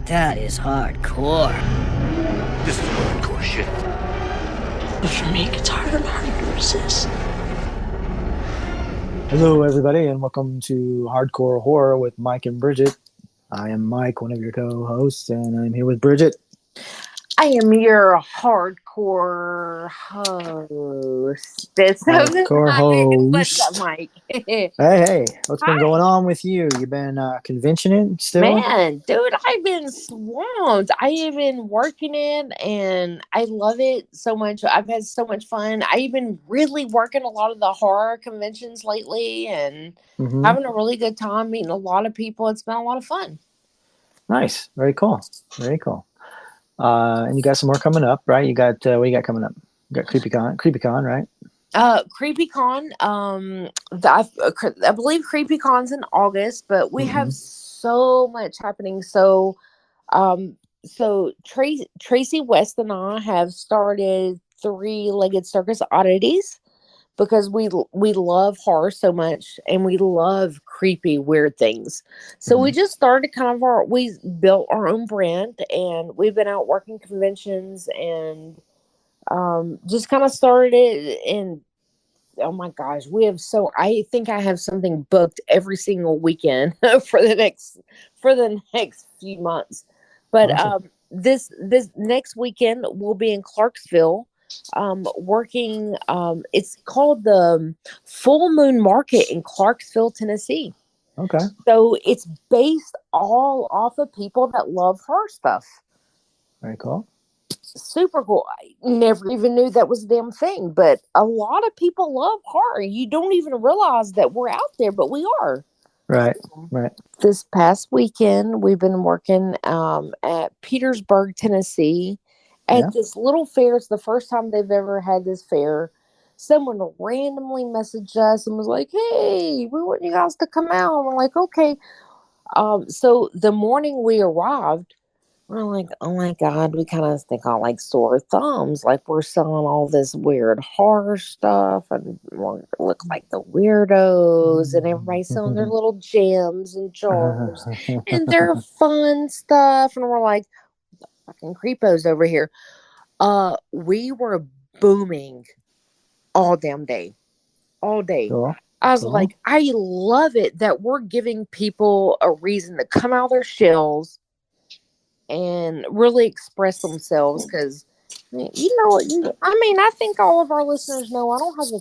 That is hardcore. This is hardcore shit. But for me, it gets harder and harder to resist. Hello, everybody, and welcome to Hardcore Horror with Mike and Brigitte. I am Mike, one of your co-hosts, and I'm here with Brigitte. I am your hardcore host. Hardcore host. What's up, Mike? Hey, what's been going on with you? You been conventioning still? Man, dude, I've been swamped. I have been working it, and I love it so much. I've had so much fun. I've been really working a lot of the horror conventions lately, and having a really good time meeting a lot of people. It's been a lot of fun. Nice. Very cool. Very cool. And you got some more coming up, right? You got what you got coming up? You got CreepyCon, right? CreepyCon. I believe CreepyCon's in August, but we have so much happening. So Tracy West and I have started Three-Legged Circus Oddities because we love horror so much and we love creepy, weird things. So we just started we built our own brand, and we've been out working conventions and just kind of started it. And oh my gosh, I think I have something booked every single weekend for the next few months. But awesome. This next weekend we'll be in Clarksville. Working it's called the Full Moon Market in Clarksville, Tennessee. Okay. So it's based all off of people that love horror stuff. Very cool. Super cool. I never even knew that was a damn thing, but a lot of people love horror. You don't even realize that we're out there, but we are. Right. This past weekend we've been working at Petersburg, Tennessee, at this little fair. It's the first time they've ever had this fair. Someone randomly messaged us and was like, "Hey, we want you guys to come out." And we're like, "Okay." So the morning we arrived, we're like, "Oh my God," we kind of think on like sore thumbs, like we're selling all this weird horror stuff and look like the weirdos, and everybody's selling their little gems and jars and their fun stuff. And we're like, fucking creepos over here. We were booming all damn day. All day. Cool. I was like, I love it that we're giving people a reason to come out of their shells and really express themselves. Because, I think all of our listeners know I don't have a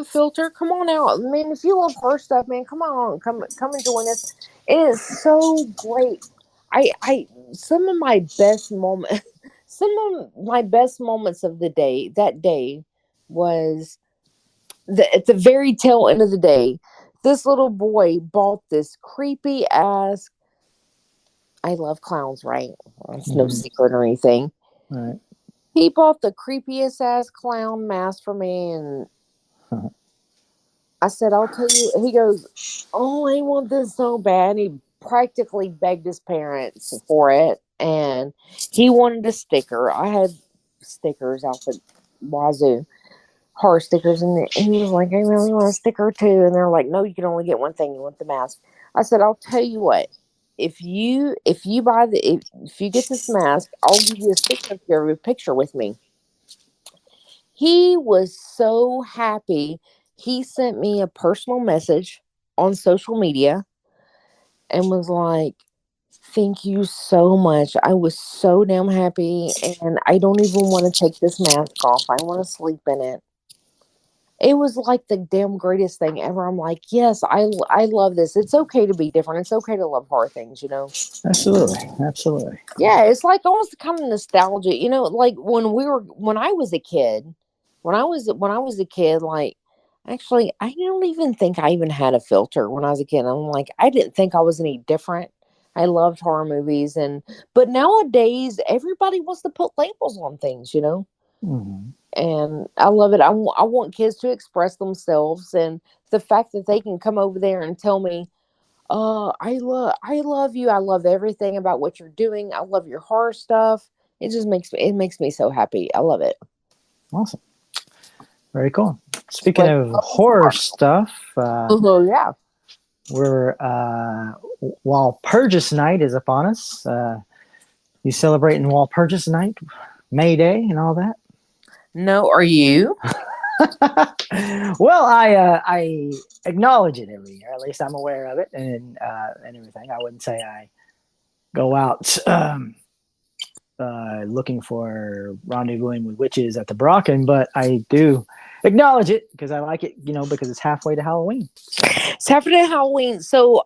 filter. Come on out. I mean, if you love horror stuff, man, come on. Come and join us. It is so great. Some of my best moments of that day was at the very tail end of the day. This little boy bought this creepy ass. I love clowns, right? It's no secret or anything. Right. He bought the creepiest ass clown mask for me, and I said, "I'll tell you." He goes, "Oh, I want this so bad." He practically begged his parents for it, and he wanted a sticker. I had stickers out the wazoo, horror stickers, and he was like, "I really want a sticker too." And they're like, "No, you can only get one thing. You want the mask." I said, "I'll tell you what. If you get this mask, I'll give you a sticker of a picture with me." He was so happy. He sent me a personal message on social media and was like, "Thank you so much. I was so damn happy, and I don't even want to take this mask off. I want to sleep in it." It was like the damn greatest thing ever. I'm like, yes, I love this. It's okay to be different. It's okay to love horror things, you know? Absolutely. Yeah, it's like almost kind of nostalgia, you know, like when I was a kid, like, actually, I don't even think I even had a filter when I was a kid. I'm like, I didn't think I was any different. I loved horror movies, but nowadays everybody wants to put labels on things, you know? And I love it. I want kids to express themselves, and the fact that they can come over there and tell me, I love you. I love everything about what you're doing. I love your horror stuff." It just makes me so happy. I love it. Awesome. Very cool. Speaking of horror stuff, yeah. we're Walpurgis night is upon us. You celebrating Walpurgis night, May Day, and all that? No, are you? Well, I acknowledge it every year. At least I'm aware of it and everything. I wouldn't say I go out looking for rendezvousing with witches at the Brocken, but I do acknowledge it because I like it, because it's halfway to Halloween. So. It's halfway to Halloween. So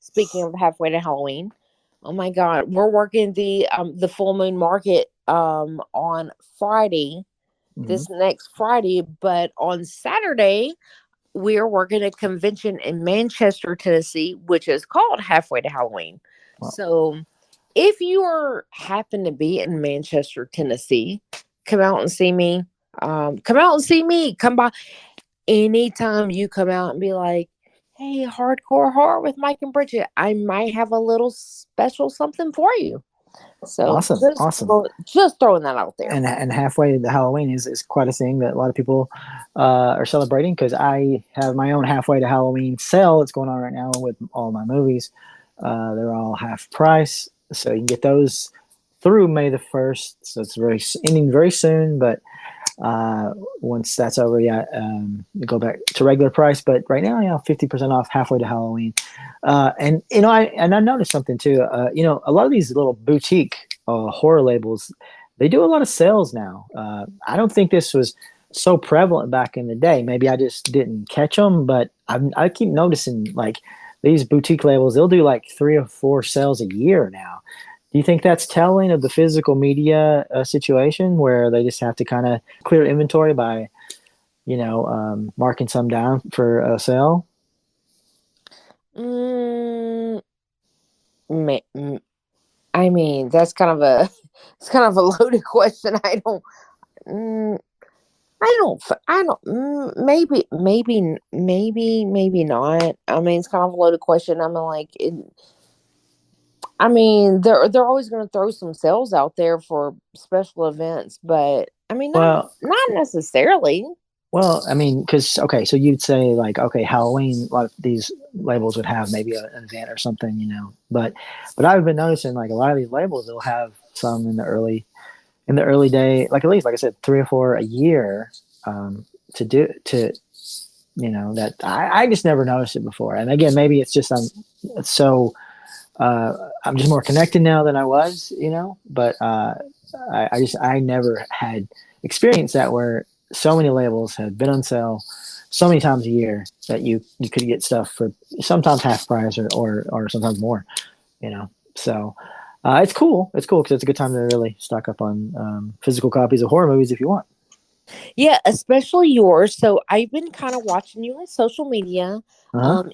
speaking of halfway to Halloween, oh my God, we're working the full moon market on Friday, this next Friday, but on Saturday we are working a convention in Manchester, Tennessee, which is called Halfway to Halloween. Wow. So if you happen to be in Manchester, Tennessee, come out and see me. Come by. Anytime you come out and be like, hey, hardcore horror with Mike and Bridget, I might have a little special something for you. So awesome. Just throwing that out there. And halfway to Halloween is quite a thing that a lot of people are celebrating, because I have my own halfway to Halloween sale that's going on right now with all my movies. They're all half price, so you can get those through May the 1st. So it's ending very soon, but once that's over, you go back to regular price. But right now, 50% off halfway to Halloween. And I noticed something too. A lot of these little boutique horror labels, they do a lot of sales now. I don't think this was so prevalent back in the day. Maybe I just didn't catch them, but I keep noticing like these boutique labels, they'll do like 3 or 4 sales a year now. Do you think that's telling of the physical media situation, where they just have to kind of clear inventory by, marking some down for a sale? I mean, that's kind of a loaded question. I don't, maybe not. I mean, it's kind of a loaded question. They're always going to throw some sales out there for special events, but I mean, not necessarily. Well, I mean, so you'd say like, okay, Halloween, a lot of these labels would have maybe an event or something, but I've been noticing like a lot of these labels, they'll have some in the early day, like at least, like I said, 3 or 4 a year, that I just never noticed it before. And again, maybe it's just I'm just more connected now than I was, but I never had experienced that, where so many labels had been on sale so many times a year that you could get stuff for sometimes half price or sometimes more, so it's cool because it's a good time to really stock up on physical copies of horror movies if you want. Yeah, especially yours. So I've been kind of watching you on social media.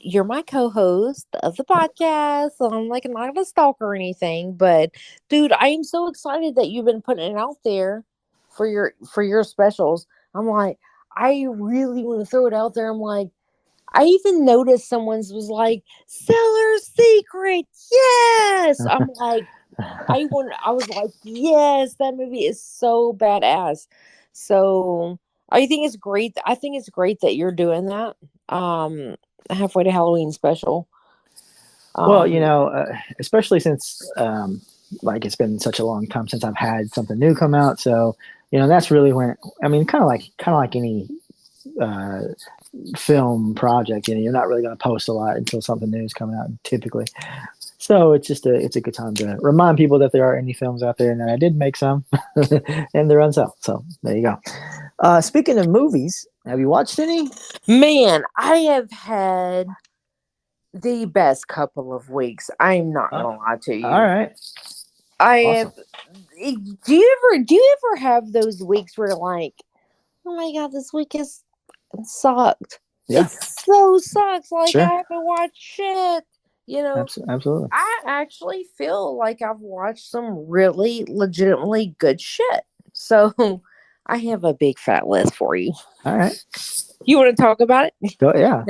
You're my co-host of the podcast. So I'm like not a stalker or anything, but dude, I am so excited that you've been putting it out there for your specials. I'm like, I really want to throw it out there. I'm like, I even noticed someone's was like, Seller's Secret. Yes. I'm like, I was like, yes, that movie is so badass. So I think it's great. I think it's great that you're doing that. Halfway to Halloween special. Well, especially since like it's been such a long time since I've had something new come out. So, that's really when, I mean, kind of like any film project, you're not really going to post a lot until something new is coming out typically. So it's a good time to remind people that there are indie films out there and that I did make some and they're on sale. So there you go. Speaking of movies, have you watched any? Man, I have had the best couple of weeks. I'm not gonna lie to you. All right. Awesome. Do you ever have those weeks where like, oh my God, this week has sucked. Yeah. It so sucks. Like, sure. I haven't watched shit. Absolutely. I actually feel like I've watched some really legitimately good shit. So I have a big fat list for you. All right. You want to talk about it? Yeah.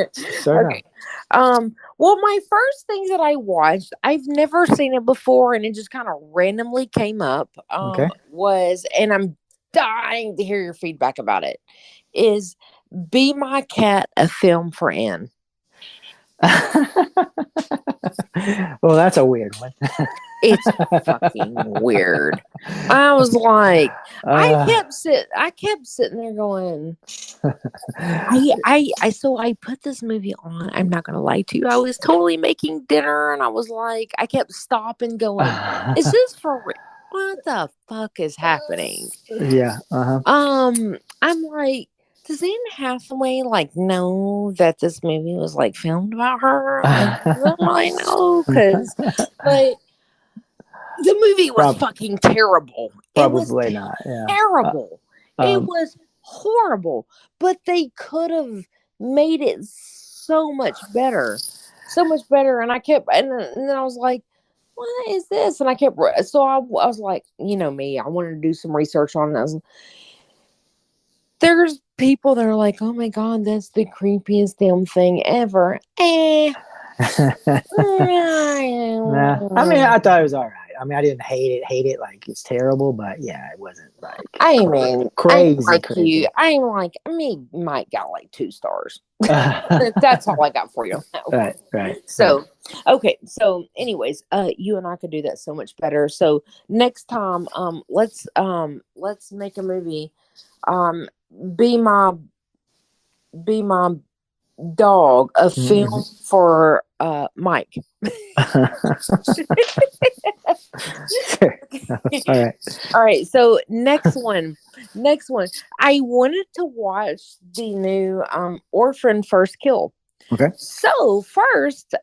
Okay. Well, my first thing that I watched, I've never seen it before, and it just kind of randomly came up. Was, and I'm dying to hear your feedback about it, is Be My Cat, a film for Anne. Well, that's a weird one. It's fucking weird. I was like, I kept sitting there going, so I put this movie on. I'm not gonna lie to you. I was totally making dinner, and I was like, I kept stopping, going, "Is this for real? What the fuck is happening?" Yeah. I'm like, does Anne Hathaway like know that this movie was like filmed about her? I don't really know, because like the movie was fucking terrible. Probably It was not. Yeah. terrible. It Um, was horrible, but they could have made it so much better, so much better. And I kept, and then I was like, "What is this?" And I kept, so I was like, you know me, I wanted to do some research on it. There's people that are like, "Oh my god, that's the creepiest damn thing ever." Nah. I mean, I thought it was all right. I mean, I didn't hate it like it's terrible, but yeah, it wasn't like I mean, crazy. you. I mean, Mike got like 2 stars. That's all I got for you. Right. So, okay. So, anyways, you and I could do that so much better. So next time, let's make a movie. Be my dog, a film for Mike. Sure. All right. So next one. I wanted to watch the new Orphan First Kill. Okay. So first,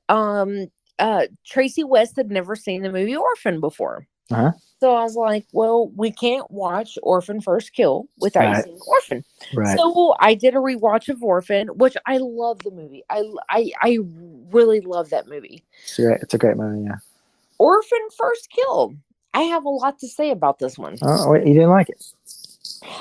Tracy West had never seen the movie Orphan before. Uh-huh. So I was like, well, we can't watch Orphan First Kill without seeing Orphan. Right. So I did a rewatch of Orphan, which I love the movie. I really love that movie. It's a great movie, yeah. Orphan First Kill. I have a lot to say about this one. Oh, wait, you didn't like it?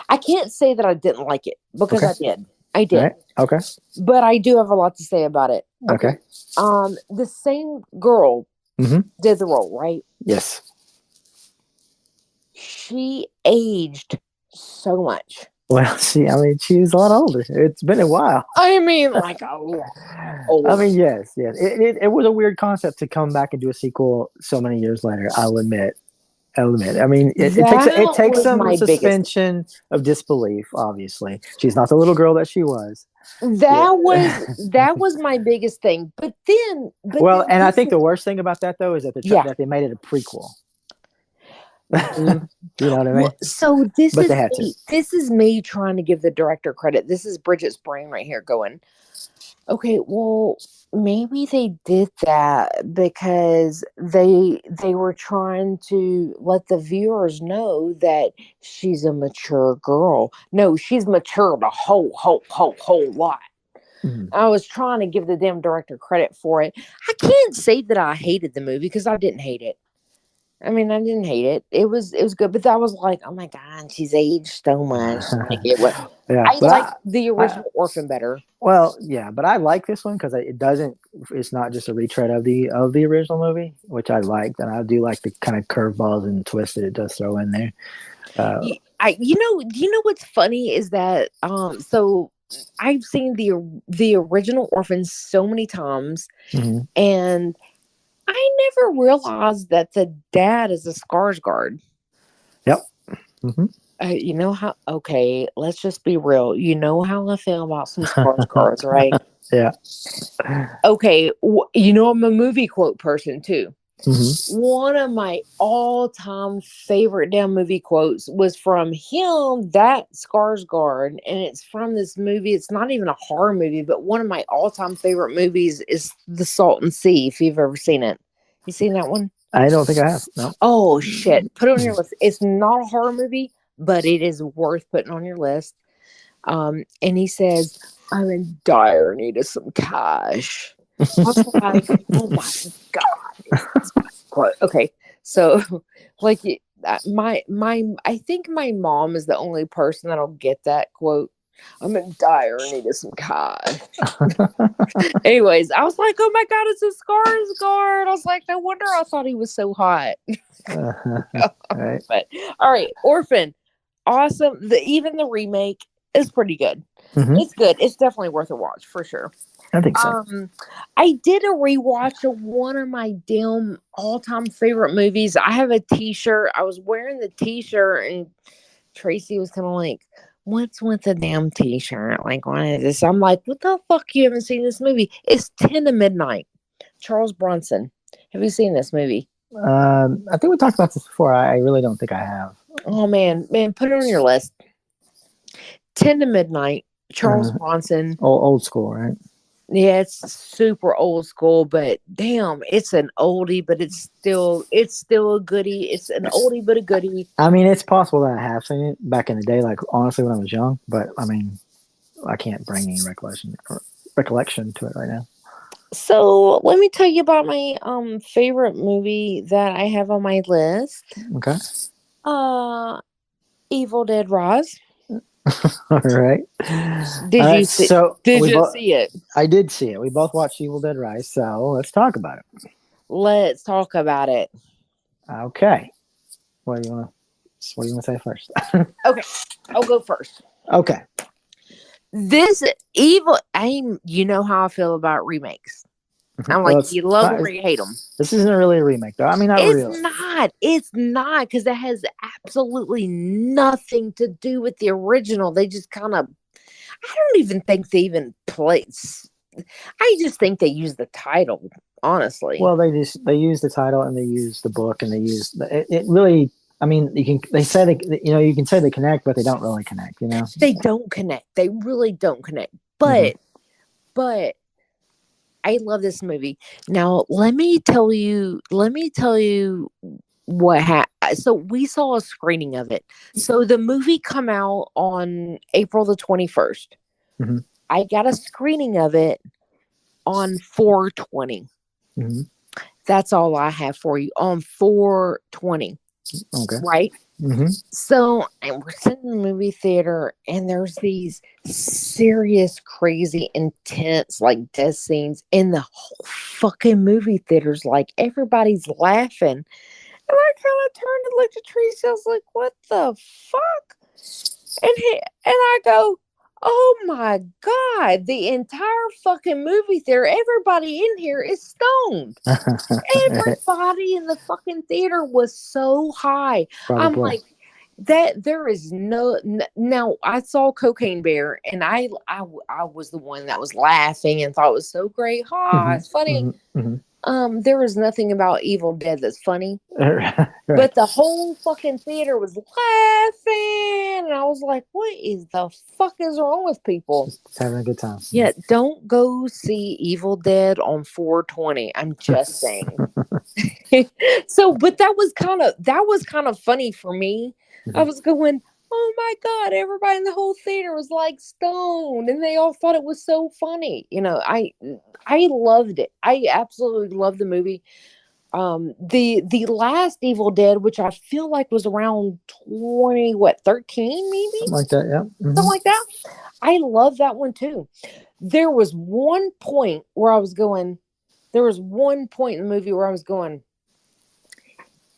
I can't say that I didn't like it, because I did. I did. Right. Okay. But I do have a lot to say about it. Okay. The same girl did the role, right? Yes. She aged so much. Well, she was a lot older. It's been a while. I mean, like a lot older. I mean, yes. It was a weird concept to come back and do a sequel so many years later. I'll admit. I mean, it takes some suspension of disbelief. Obviously, she's not the little girl that she was. That was my biggest thing. But then, I think the worst thing about that though is that they made it a prequel. You know what I mean? So this is me trying to give the director credit. This is Bridget's brain right here going, okay, well, maybe they did that because they were trying to let the viewers know that she's a mature girl. No, she's matured a whole lot. Mm-hmm. I was trying to give the damn director credit for it. I can't say that I hated the movie, because I didn't hate it. I mean, I didn't hate it. It was good, but I was like, oh my god, she's aged so much. Like I like the original Orphan better. Well, yeah, but I like this one because it's not just a retread of the original movie, which I liked, and I do like the kind of curveballs and twists that it does throw in there. You know what's funny is that so I've seen the original Orphan so many times, and I never realized that the dad is a Skarsgård. Yep. Mm-hmm. You know how? Okay, let's just be real. You know how I feel about some Skarsgårds, right? Yeah. Okay, you know I'm a movie quote person too. Mm-hmm. One of my all-time favorite damn movie quotes was from him, that Skarsgård, and it's from this movie. It's not even a horror movie, but one of my all-time favorite movies is The Salton Sea, if you've ever seen it. You seen that one? I don't think I have. No. Oh, shit. Put it on your list. It's not a horror movie, but it is worth putting on your list. And he says, I'm in dire need of some cash. I was like, oh my god. Okay, so like I think my mom is the only person that'll get that quote. I'm in dire need of some cash. Anyways, I was like, oh my god, it's a Skarsgård. I was like, no wonder I thought he was so hot. Right. But all right, Orphan, awesome. Even the remake, It's pretty good. Mm-hmm. It's good. It's definitely worth a watch for sure. I think so. I did a rewatch of one of my damn all-time favorite movies. I have a T-shirt. I was wearing the T-shirt, and Tracy was kind of like, "What's with the damn T-shirt? Like, what is this?" I'm like, "What the fuck? You haven't seen this movie? It's 10 to Midnight." Charles Bronson. Have you seen this movie? I think we talked about this before. I really don't think I have. Oh man, put it on your list. 10 to Midnight. Charles Bronson. Old school, right? Yeah, it's super old school, but damn, it's an oldie, but it's still a goodie. It's an oldie but a goodie. I mean, it's possible that I have seen it back in the day, like honestly when I was young, but I mean, I can't bring any recollection to it right now. So let me tell you about my favorite movie that I have on my list. Okay. Evil Dead Rise. All right. Did you see it? I did see it. We both watched Evil Dead Rise, so let's talk about it. Let's talk about it. Okay. What do you want to say first? Okay, I'll go first. Okay. This you know how I feel about remakes. I'm like, you love them or you hate them. This isn't really a remake, though. I mean, It's not, because it has absolutely nothing to do with the original. They just kind of, I don't even think they even place. I just think they use the title, honestly. Well, they use the title and they use the book and they use it really. I mean, you can say they connect, but they don't really connect. You know, they don't connect. They really don't connect. But I love this movie. Now, let me tell you what happened. So we saw a screening of it. So the movie come out on April the 21st. Mm-hmm. I got a screening of it on 4/20. Mm-hmm. That's all I have for you on 4/20. Okay. Right? Mm-hmm. So, and we're sitting in the movie theater, and there's these serious, crazy, intense, like death scenes in the whole fucking movie theaters. Like everybody's laughing, and I kind of turned and looked at Tracy. I was like, "What the fuck?" And I go, "Oh my god! The entire fucking movie theater, everybody in here is stoned. Everybody in the fucking theater was so high." Probably. I'm like, that there is no. Now I saw Cocaine Bear, and I was the one that was laughing and thought it was so great. It's funny. Mm-hmm. Mm-hmm. There was nothing about Evil Dead that's funny. Right. But the whole fucking theater was laughing, and I was like, "What is the fuck is wrong with people?" Just having a good time. Yeah, don't go see Evil Dead on 4/20. I'm just saying. So, but that was kind of funny for me. Mm-hmm. I was going, "Oh my god!" Everybody in the whole theater was like stoned, and they all thought it was so funny. You know, I loved it. I absolutely loved the movie. The last Evil Dead, which I feel like was around 13 maybe? Something like that, yeah. Mm-hmm. Something like that. I love that one too. There was one point in the movie where I was going,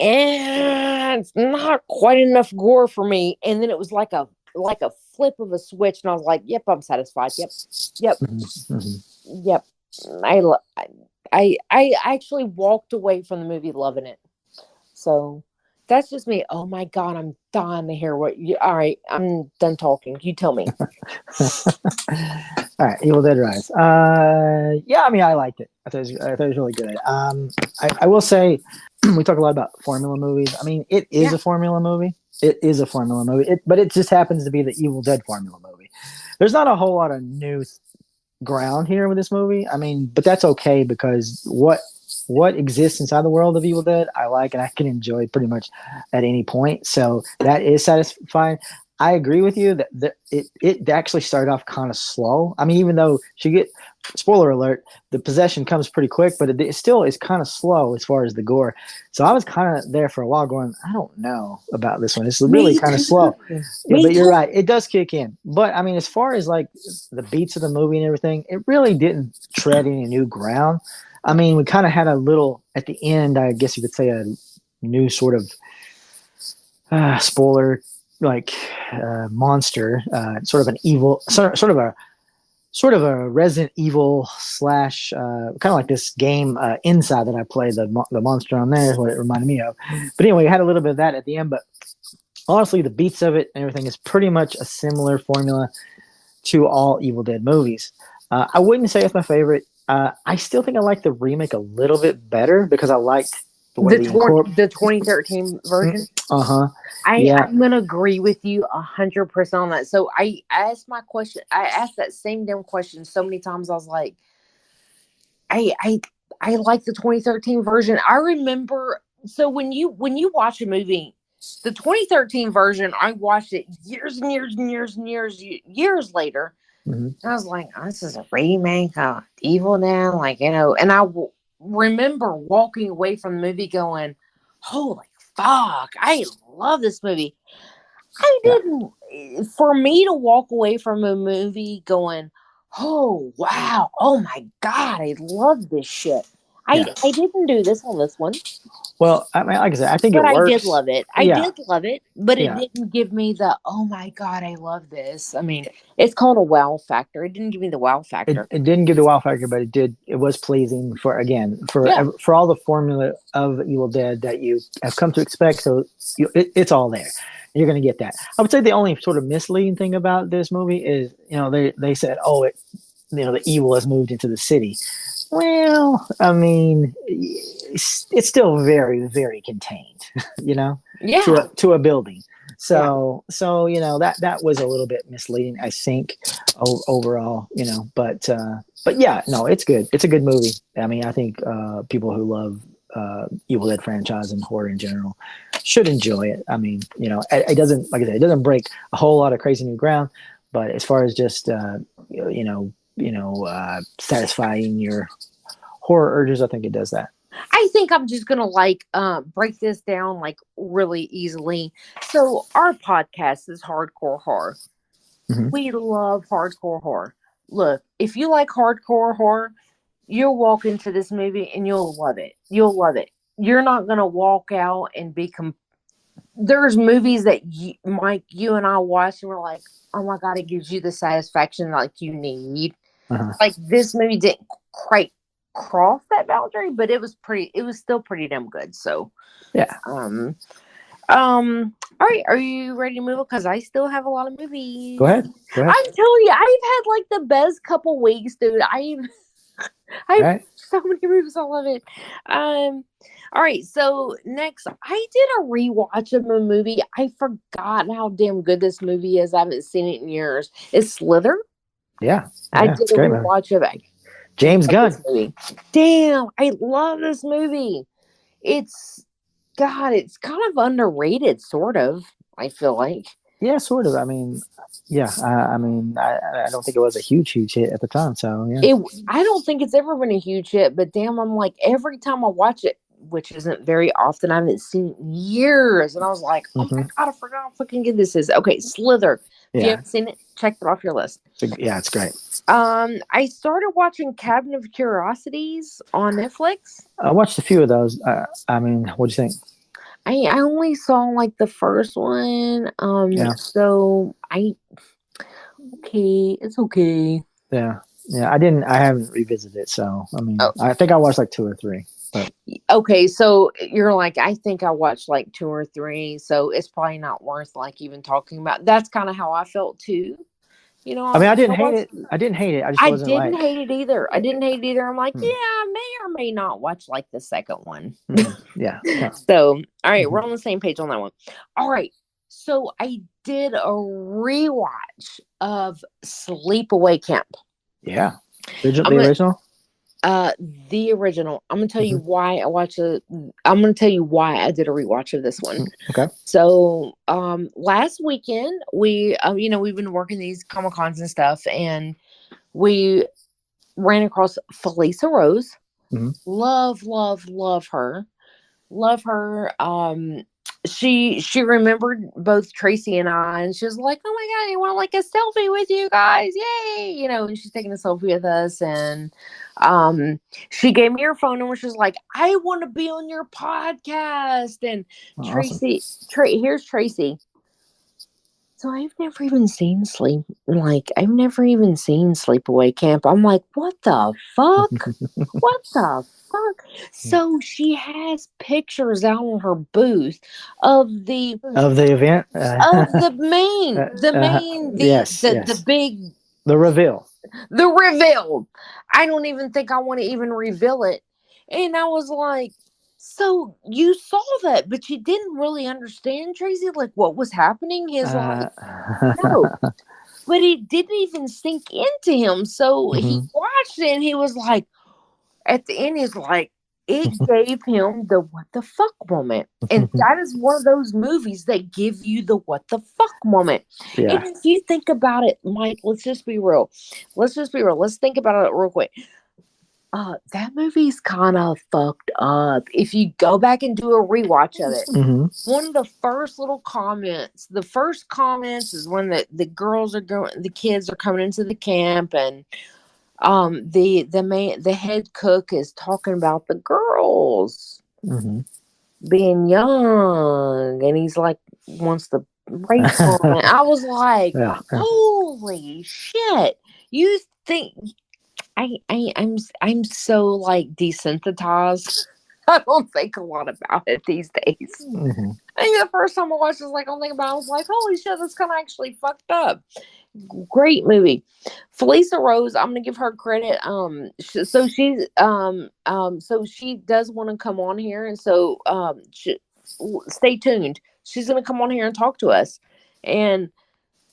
and it's not quite enough gore for me. And then it was like a flip of a switch, and I was like, "Yep, I'm satisfied. Yep, Mm-hmm. yep." I actually walked away from the movie loving it. So that's just me. Oh my god, I'm dying to hear what you. All right, I'm done talking. You tell me. All right, Evil Dead Rise. Yeah, I mean, I liked it. I thought it was really good. I will say, we talk a lot about formula movies. I mean, it is a formula movie. It is a formula movie. But it just happens to be the Evil Dead formula movie. There's not a whole lot of new ground here with this movie. I mean, but that's okay, because what exists inside the world of Evil Dead, I like, and I can enjoy pretty much at any point. So that is satisfying. I agree with you that it actually started off kind of slow. I mean, even though spoiler alert, the possession comes pretty quick, but it still is kind of slow as far as the gore. So I was kind of there for a while going, I don't know about this one. It's really kind of slow. Yeah, but you're right. It does kick in. But I mean, as far as like the beats of the movie and everything, it really didn't tread any new ground. I mean, we kind of had a little, at the end, I guess you could say, a new sort of spoiler like monster, sort of an evil, sort of a Resident Evil slash kind of like this game Inside that I play. The monster on there is what it reminded me of. But anyway, it had a little bit of that at the end. But honestly, the beats of it and everything is pretty much a similar formula to all Evil Dead movies. I wouldn't say it's my favorite. I still think I like the remake a little bit better because I liked the way the 2013 version. Yeah. I'm gonna agree with you 100% on that. So I asked my question. I asked that same damn question so many times. I was like, I like the 2013 version. I remember. So when you watch a movie, the 2013 version, I watched it years and years and years and years later. Mm-hmm. I was like, oh, this is a remake of Evil Dead, like, you know. And I remember walking away from the movie going, holy fuck, I love this movie. I didn't, for me to walk away from a movie going, oh, wow, oh my God, I love this shit. I didn't do this on this one. Well, I mean, like I said, I think but it works. I did love it. I did love it, but it didn't give me the, oh my God, I love this. I mean, it's called a wow factor. It didn't give me the wow factor. It didn't give the wow factor, but it was pleasing for all the formula of Evil Dead that you have come to expect. So it's all there. You're going to get that. I would say the only sort of misleading thing about this movie is, they said, oh, the evil has moved into the city. Well, I mean, it's still very, very contained, to a building. So that was a little bit misleading, I think, overall, but yeah, no, it's good. It's a good movie. I mean, I think people who love Evil Dead franchise and horror in general should enjoy it. I mean, it doesn't, like I said, it doesn't break a whole lot of crazy new ground, but as far as just satisfying your horror urges, I think it does that. I think I'm just gonna break this down really easily. So our podcast is hardcore horror. Mm-hmm. We love hardcore horror. Look, if you like hardcore horror, you'll walk into this movie and you'll love it. You'll love it. You're not gonna walk out and be there's movies that Mike, you and I watched and we're like, oh my God, it gives you the satisfaction you need. Uh-huh. This movie didn't quite cross that boundary, but it was still pretty damn good. So yeah. All right, are you ready to move on? Because I still have a lot of movies. Go ahead. I'm telling you, I've had the best couple weeks, dude. I've so many movies. I love it. All right, so next, I did a rewatch of a movie. I forgot how damn good this movie is. I haven't seen it in years. It's Slither. Yeah, I did a rewatch of it. James Gunn. Damn, I love this movie. It's kind of underrated, sort of. I feel like. Yeah, sort of. I mean, yeah. I don't think it was a huge hit at the time. So yeah. I don't think it's ever been a huge hit. But damn, I'm every time I watch it, which isn't very often, I haven't seen it in years, and I was like, oh my God, I forgot how fucking good this is. Okay, Slither. If you haven't seen it, check it off your list. Yeah, it's great. I started watching Cabinet of Curiosities on Netflix. I watched a few of those. What'd you think? I only saw the first one. So it's okay. Yeah. I haven't revisited it, so I think I watched 2 or 3. But. Okay, so you're I think I watched 2 or 3, so it's probably not worth even talking about. That's kind of how I felt too. I didn't hate it. I didn't hate it. I didn't hate it either. I didn't hate it either. I'm yeah, I may or may not watch the second one. Yeah. So, all right, we're on the same page on that one. All right. So I did a rewatch of Sleepaway Camp. Yeah. The original? The original. I'm gonna tell you why I watched it. I'm gonna tell you why I did a rewatch of this one. Okay. So, last weekend we, we've been working these Comic Cons and stuff, and we ran across Felisa Rose. Mm-hmm. Love her. Love her. She remembered both Tracy and I, and she was like, "Oh my God, I want a selfie with you guys, yay!" And she's taking a selfie with us, and she gave me her phone number. She was like, "I want to be on your podcast." And awesome. Tracy, here's Tracy. So I've never even seen I've never even seen Sleepaway Camp. I'm like, what the fuck? What the fuck? So she has pictures out on her booth of the Of the event. Yes, the yes. big The reveal. the reveal. I don't even think I want to even reveal it. And I was like, so you saw that, but you didn't really understand, Tracy, like what was happening? He's like, no. But it didn't even sink into him. So he Mhm. watched it and he was like, at the end, he's like, it gave him the what the fuck moment. And that is one of those movies that give you the what the fuck moment. Yeah. And if you think about it, Mike, let's just be real. Let's just be real. Let's think about it real quick. That movie's kind of fucked up. If you go back and do a rewatch of it, Hmm. one of the first little comments, the first comments is when the girls are going, the kids are coming into the camp, and the head cook is talking about the girls Hmm. being young, and he's like wants to rape them. And I was like, Yeah. holy shit! You think I'm so like desensitized. I don't think a lot about it these days. Hmm. I think the first time I watched this, like, I don't think about it, I was like, holy shit, that's kind of actually fucked up. Great movie. Felisa Rose, I'm gonna give her credit. So she does want to come on here, and so stay tuned. She's gonna come on here and talk to us. And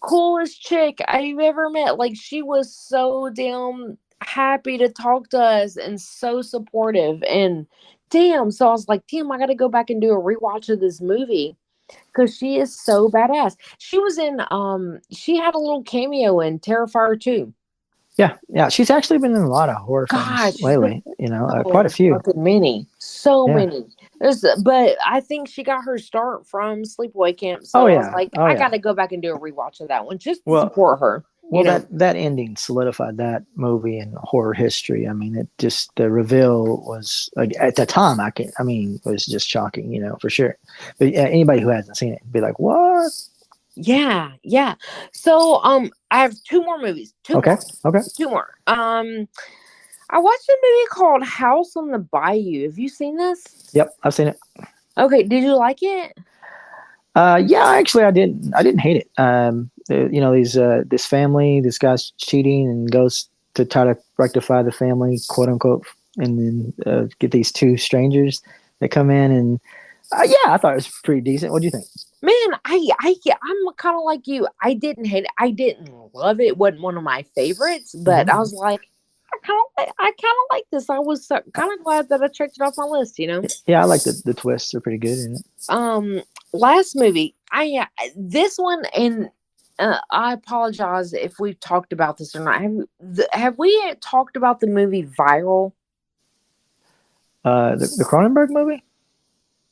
coolest chick I've ever met. Like, she was so damn happy to talk to us and so supportive. And damn, so I was like, damn, I got to go back and do a rewatch of this movie because she is so badass. She was in she had a little cameo in Terrifier 2. Yeah, yeah. She's actually been in a lot of horror films God, she's been lately. You know, quite a so few. fucking many. So Yeah. many. But I think she got her start from Sleepaway Camp. Oh So I was yeah. like, Oh I yeah. gotta go back and do a rewatch of that one just to Well, support her. well, that ending solidified that movie in horror history. I mean, it just the reveal was like, at the time. I mean, it was just shocking. You know, for sure. But yeah, anybody who hasn't seen it would be like, what? Yeah, yeah. So I have two more movies. Okay. Okay. Two more. I watched a movie called House on the Bayou. Have you seen this? Yep, I've seen it. Okay, did you like it? Yeah, actually, I didn't. I didn't hate it. You know, this family, this guy's cheating and goes to try to rectify the family, quote unquote, and then get these two strangers that come in, and yeah, I thought it was pretty decent. What do you think? Man, I'm kind of like you. I didn't hate it. I didn't love it. It wasn't one of my favorites, but I was like, I kind of like this. I was kind of glad that I checked it off my list. Yeah, I like the twists. They're pretty good in it. Last movie. This one, and I apologize if we've talked about this or not. Have we talked about the movie Viral? The Cronenberg movie.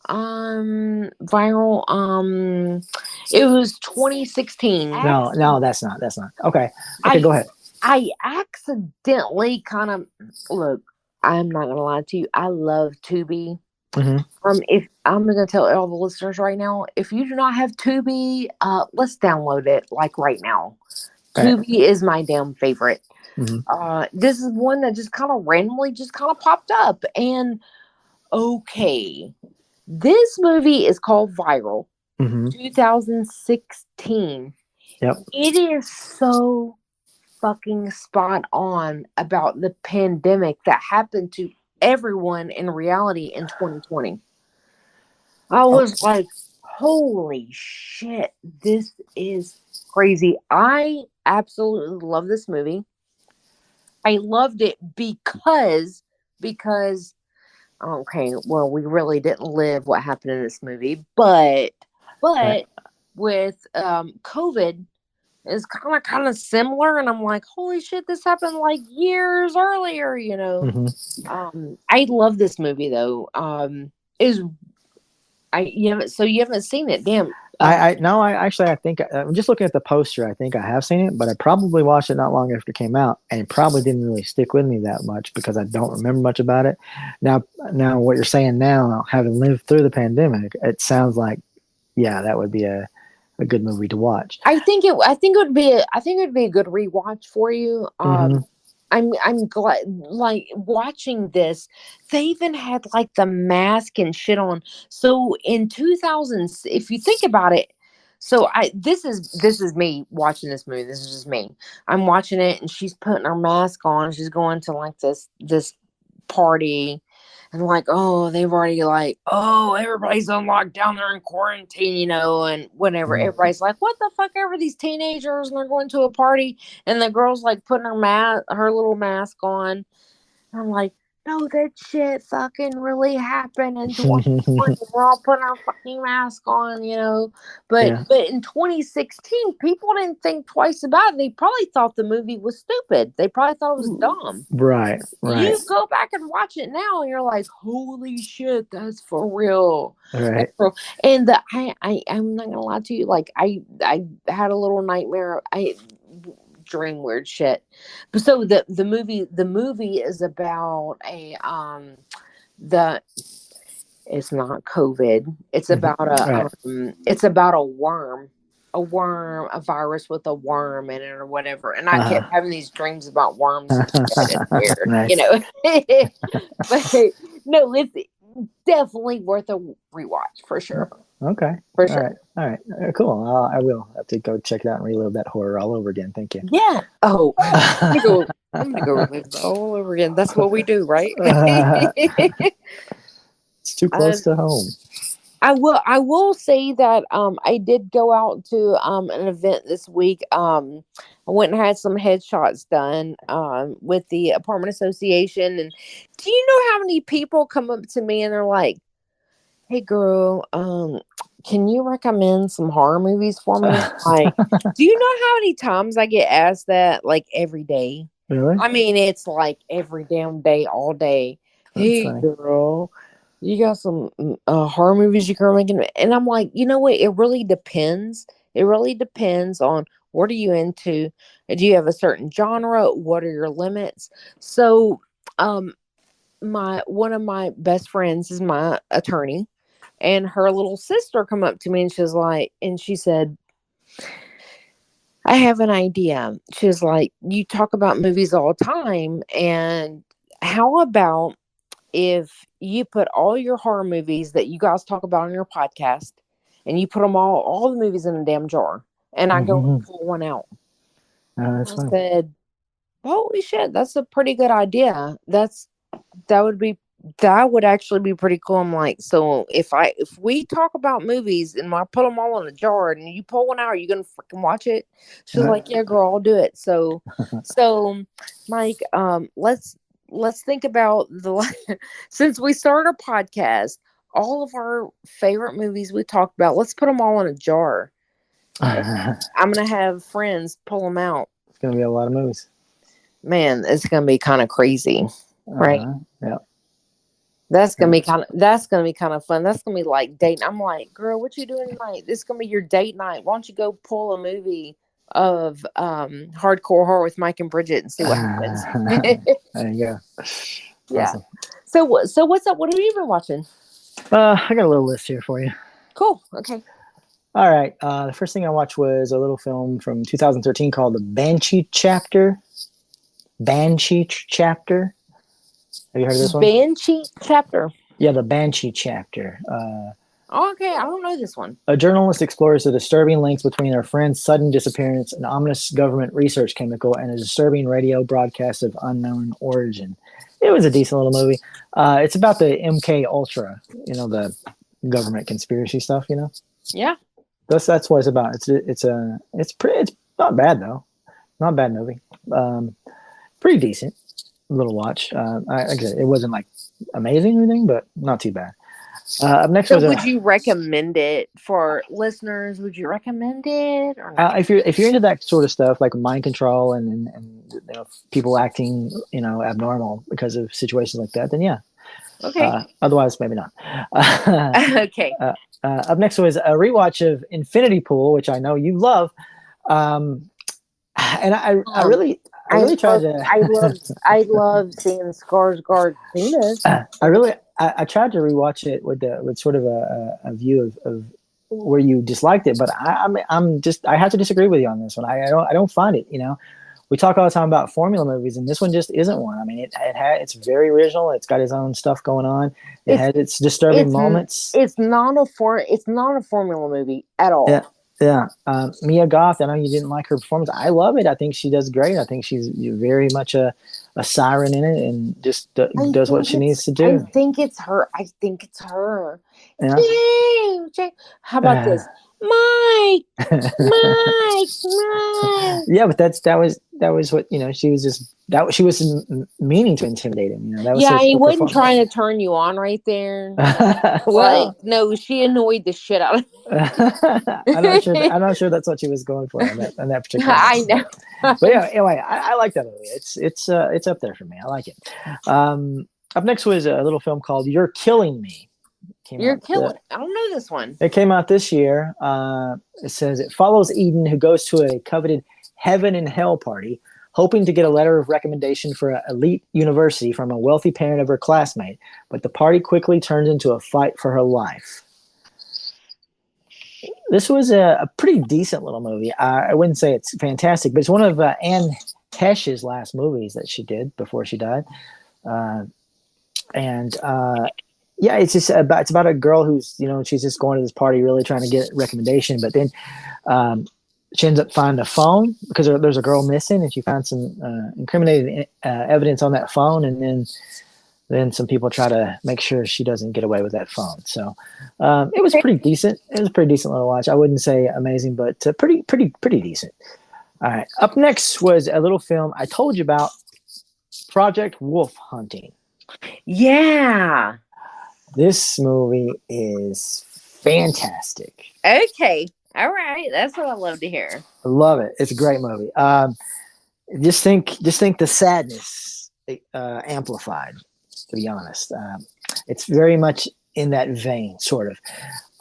Viral. It was 2016. No, that's not. That's not. Okay. Go ahead. I accidentally kind of look. I'm not gonna lie to you. I love Tubi. Mm-hmm. If I'm gonna tell all the listeners right now, if you do not have Tubi, let's download it like right now. Tubi is my damn favorite. Mm-hmm. This is one that just kind of randomly just kind of popped up, and okay, this movie is called Viral, 2016. Yep. It is so fucking spot on about the pandemic that happened to everyone in reality in 2020. I was like, holy shit, this is crazy. I absolutely love this movie. I loved it because okay, well, we really didn't live what happened in this movie, but with COVID is kind of similar, and I'm like, holy shit, this happened like years earlier. I love this movie though. Is you haven't seen it? Damn. I think I'm just looking at the poster. I think I have seen it, but I probably watched it not long after it came out, and it probably didn't really stick with me that much because I don't remember much about it. Now what you're saying now, having lived through the pandemic, it sounds like, yeah, that would be a a good movie to watch. I think it would be a good rewatch for you. Mhm. I'm glad, like, watching this. They even had like the mask and shit on. So in 2000, if you think about it, so this is me watching this movie. This is just me. I'm watching it, and she's putting her mask on. She's going to like this party, and like, oh, they've already like, oh, everybody's on lockdown, they're in quarantine, and whatever. Mhm. Everybody's like, what the fuck are these teenagers, and they're going to a party, and the girl's like putting her little mask on. I'm like, no, that shit fucking really happened in 2020. We're all putting our fucking mask on. But Yeah. but in 2016, people didn't think twice about it. They probably thought the movie was stupid. They probably thought it was dumb. Right. You go back and watch it now, and you're like, holy shit, that's for real. Right. And I'm not gonna lie to you, like I had a little nightmare. I dream weird shit. But so the movie is about the it's not COVID. It's about Right. a worm. A virus with a worm in it or whatever. And I kept Uh-huh. having these dreams about worms and shit. It's weird, Nice. But no, it's definitely worth a rewatch for sure. Okay. For All sure. right. All right. Cool. I will have to go check it out and relive that horror all over again. Thank you. Yeah. Oh, I'm gonna go relive that all over again. That's what we do, right? It's too close to home. I will say that I did go out to an event this week. I went and had some headshots done with the apartment association. And do you know how many people come up to me and they're like, "Hey girl, can you recommend some horror movies for me?" Like, do you know how many times I get asked that, like, every day? Really? I mean, it's like every damn day, all day. That's Hey funny. girl, you got some horror movies you can recommend? And I'm like, you know what? It really depends. It really depends on what are you into. Do you have a certain genre? What are your limits? So, my one of my best friends is my attorney, and her little sister come up to me, and she said, I have an idea. She was like, you talk about movies all the time, and how about if you put all your horror movies that you guys talk about on your podcast, and you put them all the movies in a damn jar, and I go and pull one out. That's I funny. said, holy shit, that's a pretty good idea. That would actually be pretty cool. I'm like, so if we talk about movies and I put them all in a jar and you pull one out, are you gonna freaking watch it? She's like, yeah, girl, I'll do it. So Mike, let's think about since we started our podcast, all of our favorite movies we talked about, let's put them all in a jar. I'm gonna have friends pull them out. It's gonna be a lot of movies. Man, it's gonna be kind of crazy, right? Yeah. That's gonna be kind of fun. That's gonna be like dating. I'm like, girl, what you doing tonight? This is gonna be your date night. Why don't you go pull a movie of hardcore horror with Mike and Bridget and see what happens? There you go. Yeah. Awesome. So what's up? What have you been watching? I got a little list here for you. Cool. Okay. All right. The first thing I watched was a little film from 2013 called The Banshee Chapter. Banshee Chapter. Have you heard of this one? Banshee Chapter. Yeah, The Banshee Chapter. Okay, I don't know this one. A journalist explores the disturbing links between her friend's sudden disappearance, an ominous government research chemical, and a disturbing radio broadcast of unknown origin. It was a decent little movie. It's about the MK Ultra, the government conspiracy stuff. Yeah. That's what it's about. It's not bad though. Not a bad movie. Pretty decent. Little watch. It wasn't like amazing or anything, but not too bad. Up next So would you recommend it for listeners? Would you recommend it or not? if you're into that sort of stuff, like mind control and people acting abnormal because of situations like that, then yeah. Okay. Otherwise, maybe not. Okay. Up next was a rewatch of Infinity Pool, which I know you love, and I really tried to. I love seeing Skarsgård penis. I tried to rewatch it with sort of a view of where you disliked it, but I have to disagree with you on this one. I don't find it. We talk all the time about formula movies, and this one just isn't one. I mean, it's very original. It's got its own stuff going on. It has its disturbing moments. It's not a formula movie at all. Yeah. Yeah, Mia Goth. I know you didn't like her performance. I love it. I think she does great. I think she's very much a siren in it, and just does what she needs to do. I think it's her. Yeah. How about this, Mike? Yeah, but that was what she was just she was meaning to intimidate him. That was he wasn't trying to turn you on right there. Well, no, she annoyed the shit out of me. I'm not sure that's what she was going for on that particular. I know. But yeah, anyway, I like that movie. It's up there for me. I like it. Up next was a little film called You're Killing Me. I don't know this one. It came out this year. It says it follows Eden, who goes to a coveted heaven and hell party, hoping to get a letter of recommendation for an elite university from a wealthy parent of her classmate. But the party quickly turns into a fight for her life. This was a pretty decent little movie. I wouldn't say it's fantastic, but it's one of Anne Heche's last movies that she did before she died. Yeah, it's about a girl who's she's just going to this party really trying to get a recommendation, but then she ends up finding a phone because there's a girl missing, and she finds some incriminating evidence on that phone, and then some people try to make sure she doesn't get away with that phone. So it was pretty decent. It was a pretty decent little watch. I wouldn't say amazing, but pretty decent. All right, up next was a little film I told you about, Project Wolf Hunting. Yeah. This movie is fantastic. Okay. All right. That's what I love to hear. I love it. It's a great movie. Just think the sadness amplified, to be honest. It's very much in that vein, sort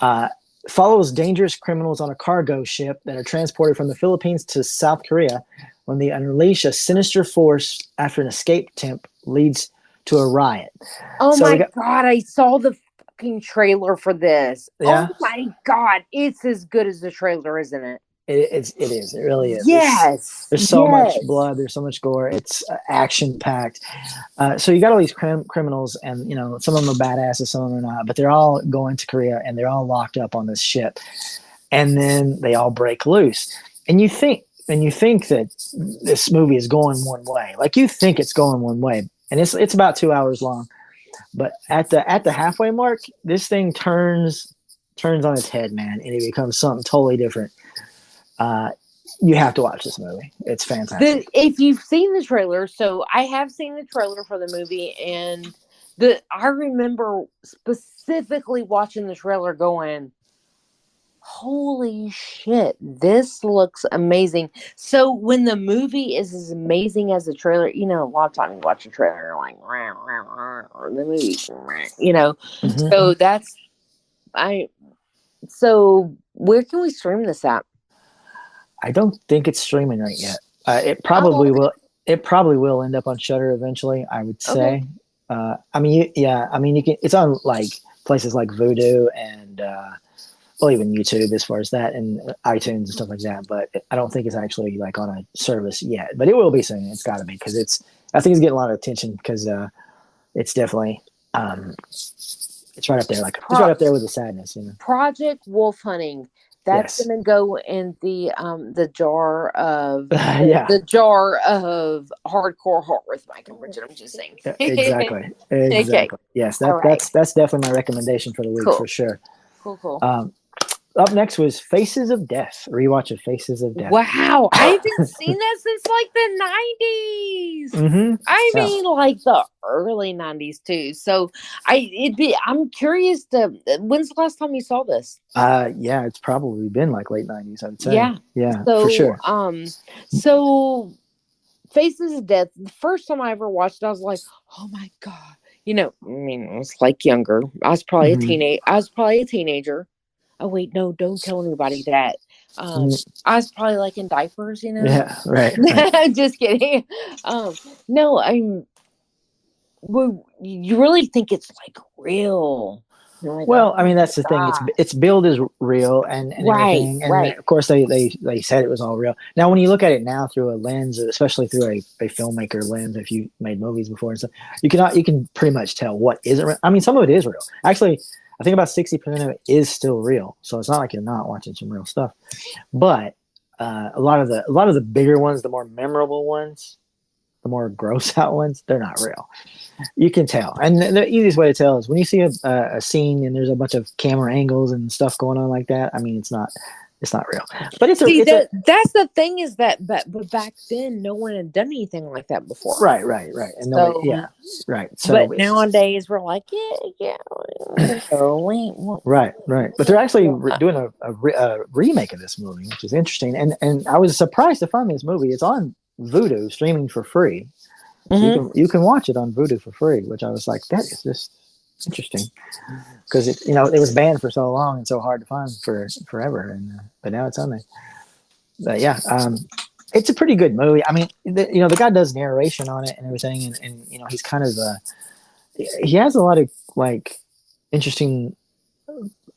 of. Follows dangerous criminals on a cargo ship that are transported from the Philippines to South Korea when they unleash a sinister force after an escape attempt leads to a riot. Oh God, I saw the fucking trailer for this. Yeah? Oh my God, it's as good as the trailer, isn't it? It is. It really is. Yes. There's so much blood. There's so much gore. It's action packed. So you got all these criminals, and some of them are badasses, some of them are not, but they're all going to Korea, and they're all locked up on this ship, and then they all break loose, and you think that this movie is going one way, like you think it's going one way. And it's about 2 hours long, but at the halfway mark, this thing turns on its head, man, and it becomes something totally different. You have to watch this movie. It's fantastic. If you've seen the trailer, so I have seen the trailer for the movie, and I remember specifically watching the trailer going, holy shit, this looks amazing. So when the movie is as amazing as the trailer, a lot of times you watch a trailer, you're like, or the movie, Mm-hmm. So where can we stream this at? I don't think it's streaming right yet. It probably will. It probably will end up on Shudder eventually, I would say. Okay. You can. It's on like places like Vudu and even YouTube as far as that, and iTunes and stuff like that. But I don't think it's actually like on a service yet. But it will be soon. It's got to be, because I think it's getting a lot of attention, because it's definitely it's right up there. Like it's right up there with the sadness. Project Wolf Hunting. That's gonna go in the jar of the jar of hardcore horror with Mike and Bridget. I'm just saying. Exactly. Okay. Yes, that's definitely my recommendation for the week, for sure. Cool. Up next was Faces of Death. Rewatch of Faces of Death. Wow, I haven't seen that since like the 90s. Mm-hmm. I mean, like the early 90s too. So I'm curious when's the last time you saw this? It's probably been like late 90s, I would say. Yeah, so, for sure. So Faces of Death, the first time I ever watched it, I was like, oh my God. I was like younger. I was probably a teenager. Oh wait, no, don't tell anybody that. I was probably like in diapers, Yeah, right. Just kidding. No, you really think it's like real You're like, Well, I oh mean, my that's the thing. God. It's billed as real and Right, everything, and right. of course they said it was all real. Now, when you look at it now through a lens, especially through a filmmaker lens, if you made movies before and stuff, you can pretty much tell what isn't real. I mean, some of it is real. Actually, I think about 60% of it is still real. So it's not like you're not watching some real stuff. But a lot of the bigger ones, the more memorable ones, the more gross out ones, they're not real. You can tell, and the easiest way to tell is when you see a scene and there's a bunch of camera angles and stuff going on like that. I mean, it's not real, but it's See, a that's the thing is that, but back then, no one had done anything like that before. right, and nobody, So, yeah, right. So, but nowadays we're like, yeah, right. But they're actually doing a remake of this movie, which is interesting. And I was surprised to find this movie. It's on Vudu streaming for free. So you can watch it on Vudu for free, which I was like, that is just interesting, because it was banned for so long and so hard to find for forever, and but now it's on there. But yeah, it's a pretty good movie. I mean, the guy does narration on it and everything, and he's kind of he has a lot of like interesting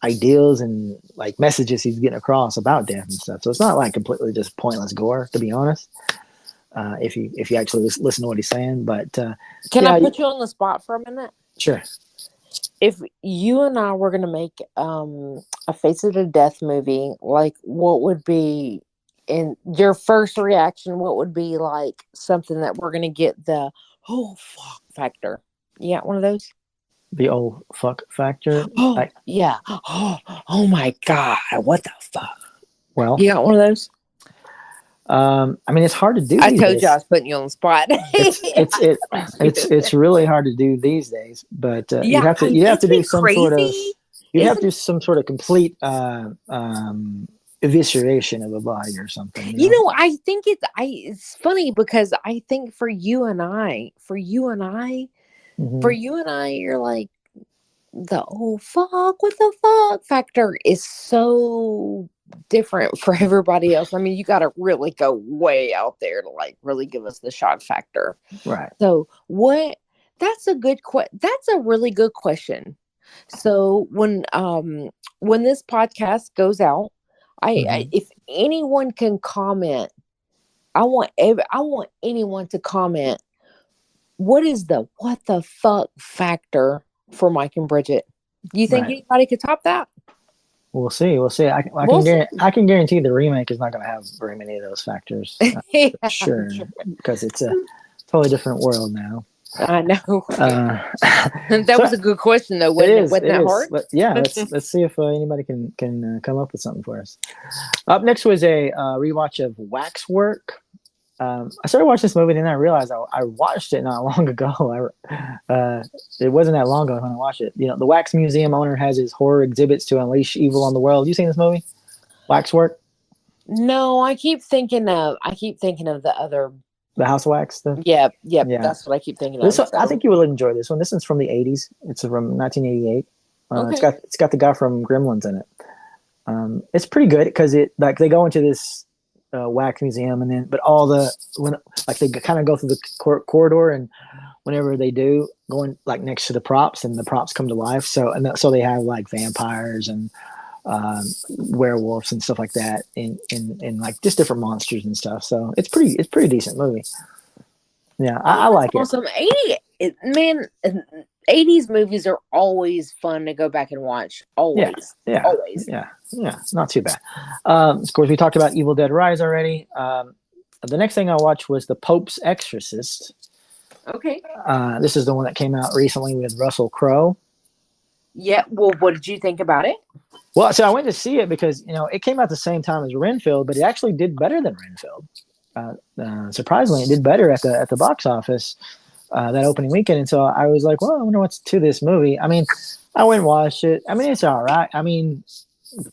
ideals and like messages he's getting across about death and stuff. So it's not like completely just pointless gore, to be honest. If you actually listen to what he's saying, but can I put you on the spot for a minute? Sure. If you and I were going to make a Face of the Death movie, like what would be in your first reaction? What would be like something that we're going to get the oh fuck factor? You got one of those? The old fuck factor. Oh yeah. Oh my God! What the fuck? Well, you got one of those? I mean, it's hard to do. I told you I was putting you on the spot. It's really hard to do these days. But you have to do some crazy? sort of have to do some sort of complete evisceration of a body or something. You know, I think it's funny because I think for you and I, you're like the oh fuck, what the fuck factor is so different for everybody else. I mean, you got to really go way out there to like really give us the shock factor. Right. So that's a really good question. So when this podcast goes out, I if anyone can comment, I want anyone to comment. What is the what the fuck factor for Mike and Bridget? Do you think anybody could top that? We'll see. I can guarantee the remake is not going to have very many of those factors. For sure, because it's a totally different world now. I know. That was a good question, though. Wasn't that hard? Yeah, let's see if anybody can come up with something for us. Up next was a rewatch of Waxwork. I started watching this movie, and then I realized I watched it not long ago. It wasn't that long ago when I watched it. You know, the Wax Museum owner has his horror exhibits to unleash evil on the world. You seen this movie, Waxwork? No, I keep thinking of the other. The House of Wax stuff? Yeah. That's what I keep thinking of. So. I think you will enjoy this one. This one's from the 80s. It's from 1988. Okay. It's got the guy from Gremlins in it. It's pretty good because they go into this wax museum, and then they kind of go through the corridor, and whenever they do, going like next to the props, and the props come to life. So they have like vampires and werewolves and stuff like that, in like just different monsters and stuff. So it's pretty decent movie. Yeah, I like it. Awesome. 80s movies are always fun to go back and watch. Always. Yeah. Always. Yeah. Not too bad. Of course, we talked about Evil Dead Rise already. The next thing I watched was The Pope's Exorcist. Okay. This is the one that came out recently with Russell Crowe. Yeah. Well, what did you think about it? Well, so I went to see it because it came out the same time as Renfield, but it actually did better than Renfield. Surprisingly, it did better at the box office that opening weekend, and so I was like, well, I wonder what's to this movie. I mean, I went and watched it. I mean, it's all right. I mean,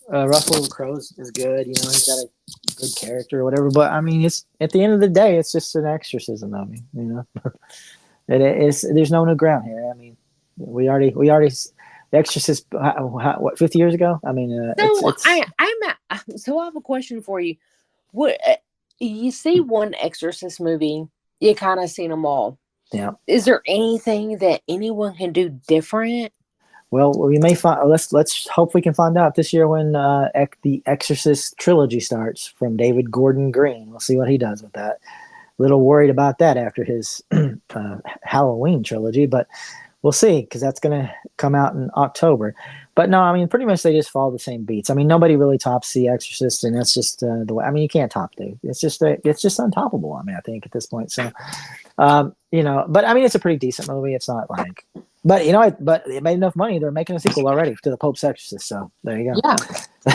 Russell Crowe is good. He's got a good character or whatever. But I mean, it's at the end of the day, it's just an exorcism movie. There's no new ground here. I mean, we already. The Exorcist, what, 50 years ago? I mean, so I have a question for you. What you see one Exorcist movie, you kind of seen them all. Yeah. Is there anything that anyone can do different? Well, we may find. Let's hope we can find out this year when the Exorcist trilogy starts from David Gordon Green. We'll see what he does with that. A little worried about that after his Halloween trilogy, but we'll see because that's going to come out in October. But no, I mean, pretty much they just follow the same beats. I mean, nobody really tops The Exorcist, and that's just the way. I mean, you can't top it. It's just untoppable. I mean, I think at this point. So, but I mean, it's a pretty decent movie. It's not like, but but it made enough money. They're making a sequel already to The Pope's Exorcist. So there you go. Yeah.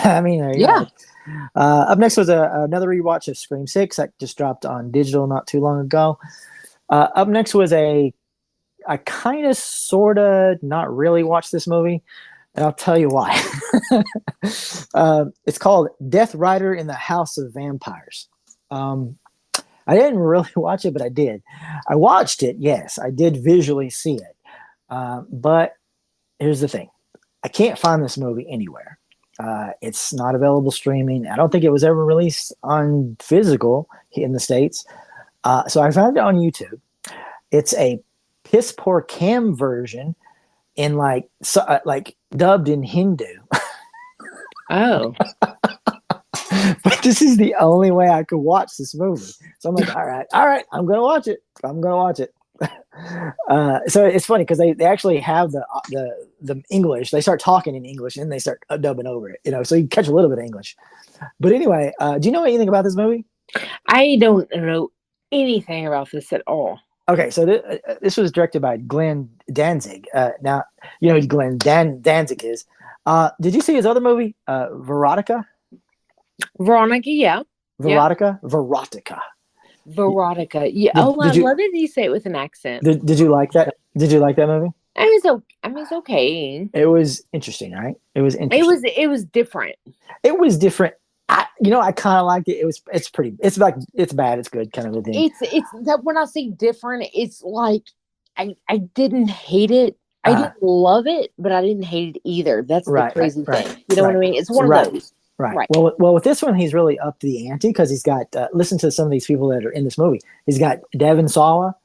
I mean, there you go. Up next was another rewatch of Scream 6 that just dropped on digital not too long ago. Up next was I kind of, sort of, not really watched this movie, and I'll tell you why. It's called Death Rider in the House of Vampires. I didn't really watch it, but I did. I watched it, yes. I did visually see it. But here's the thing. I can't find this movie anywhere. It's not available streaming. I don't think it was ever released on physical in the States. So I found it on YouTube. It's a piss poor cam version in like dubbed in Hindu. Oh. But this is the only way I could watch this movie. So I'm like, all right, I'm gonna watch it. So it's funny because they actually have the English. They start talking in English and they start dubbing over it. So you catch a little bit of English. But anyway, do you know anything about this movie? I don't know anything about this at all. Okay, so this was directed by Glenn Danzig. Now, you know who Glenn Danzig is. Did you see his other movie, Veronica? Veronica, yeah. Verotica? Yeah. Verotica. Yeah. I love it. You say it with an accent. Did you like that? Did you like that movie? It's okay. It was interesting, right? It was interesting. It was different. It was different. I kind of liked it. It's pretty. It's like it's bad. It's good kind of a thing. It's that when I say different, it's like I didn't hate it. I didn't love it, but I didn't hate it either. That's the crazy thing. You know what I mean? It's one of those. Right. Well, with this one, he's really upped the ante because he's got. Listen to some of these people that are in this movie. He's got Devon Sawa,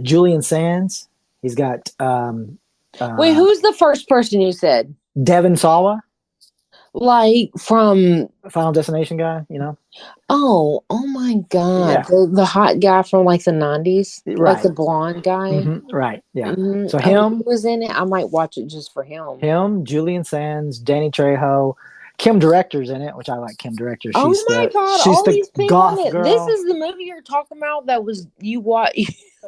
Julian Sands. He's got. Wait, who's the first person you said? Devon Sawa. Like from Final Destination guy, Oh my God. Yeah. The hot guy from like the 90s. Right. Like the blonde guy. Mm-hmm. Right. Yeah. Mm-hmm. So him he was in it. I might watch it just for him. Him, Julian Sands, Danny Trejo, Kim Director's in it, which I like Kim Director. God, She's all the these people goth in it. girl. This is the movie you're talking about that was you watch.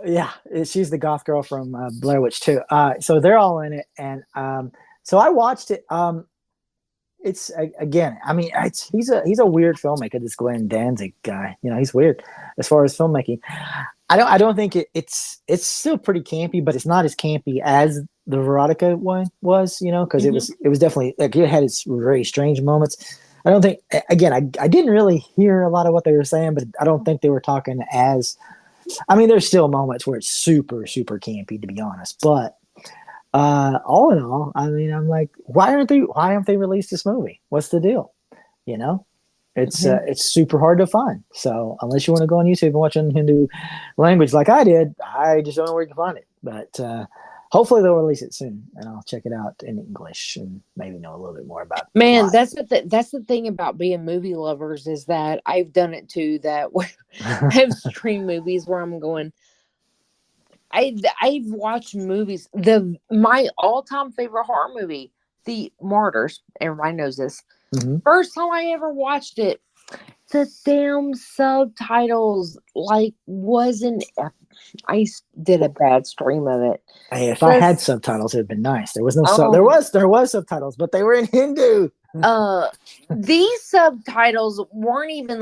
Yeah, she's the goth girl from Blair Witch 2. So they're all in it, and so I watched it. It's again, I mean, he's a weird filmmaker. This Glenn Danzig guy, he's weird as far as filmmaking. I don't think it's still pretty campy, but it's not as campy as the Veronica one was, because it was definitely like it had its very strange moments. I don't think again, I didn't really hear a lot of what they were saying, but I don't think they were talking as. I mean, there's still moments where it's super super campy, to be honest, but. All in all, I mean, I'm like, why haven't they released this movie? What's the deal? It's super hard to find. So unless you want to go on YouTube and watch it in Hindu language like I did, I just don't know where you can find it. But hopefully they'll release it soon, and I'll check it out in English and maybe know a little bit more about it. Man, that's the thing about being movie lovers is that I've done it too. That I have stream movies where I'm going. I've watched movies. My all-time favorite horror movie, The Martyrs. Everybody knows this. Mm-hmm. First time I ever watched it, the damn subtitles wasn't. I did a bad stream of it. Hey, if I had subtitles, it'd been nice. There was no there was subtitles, but they were in Hindu. These subtitles weren't even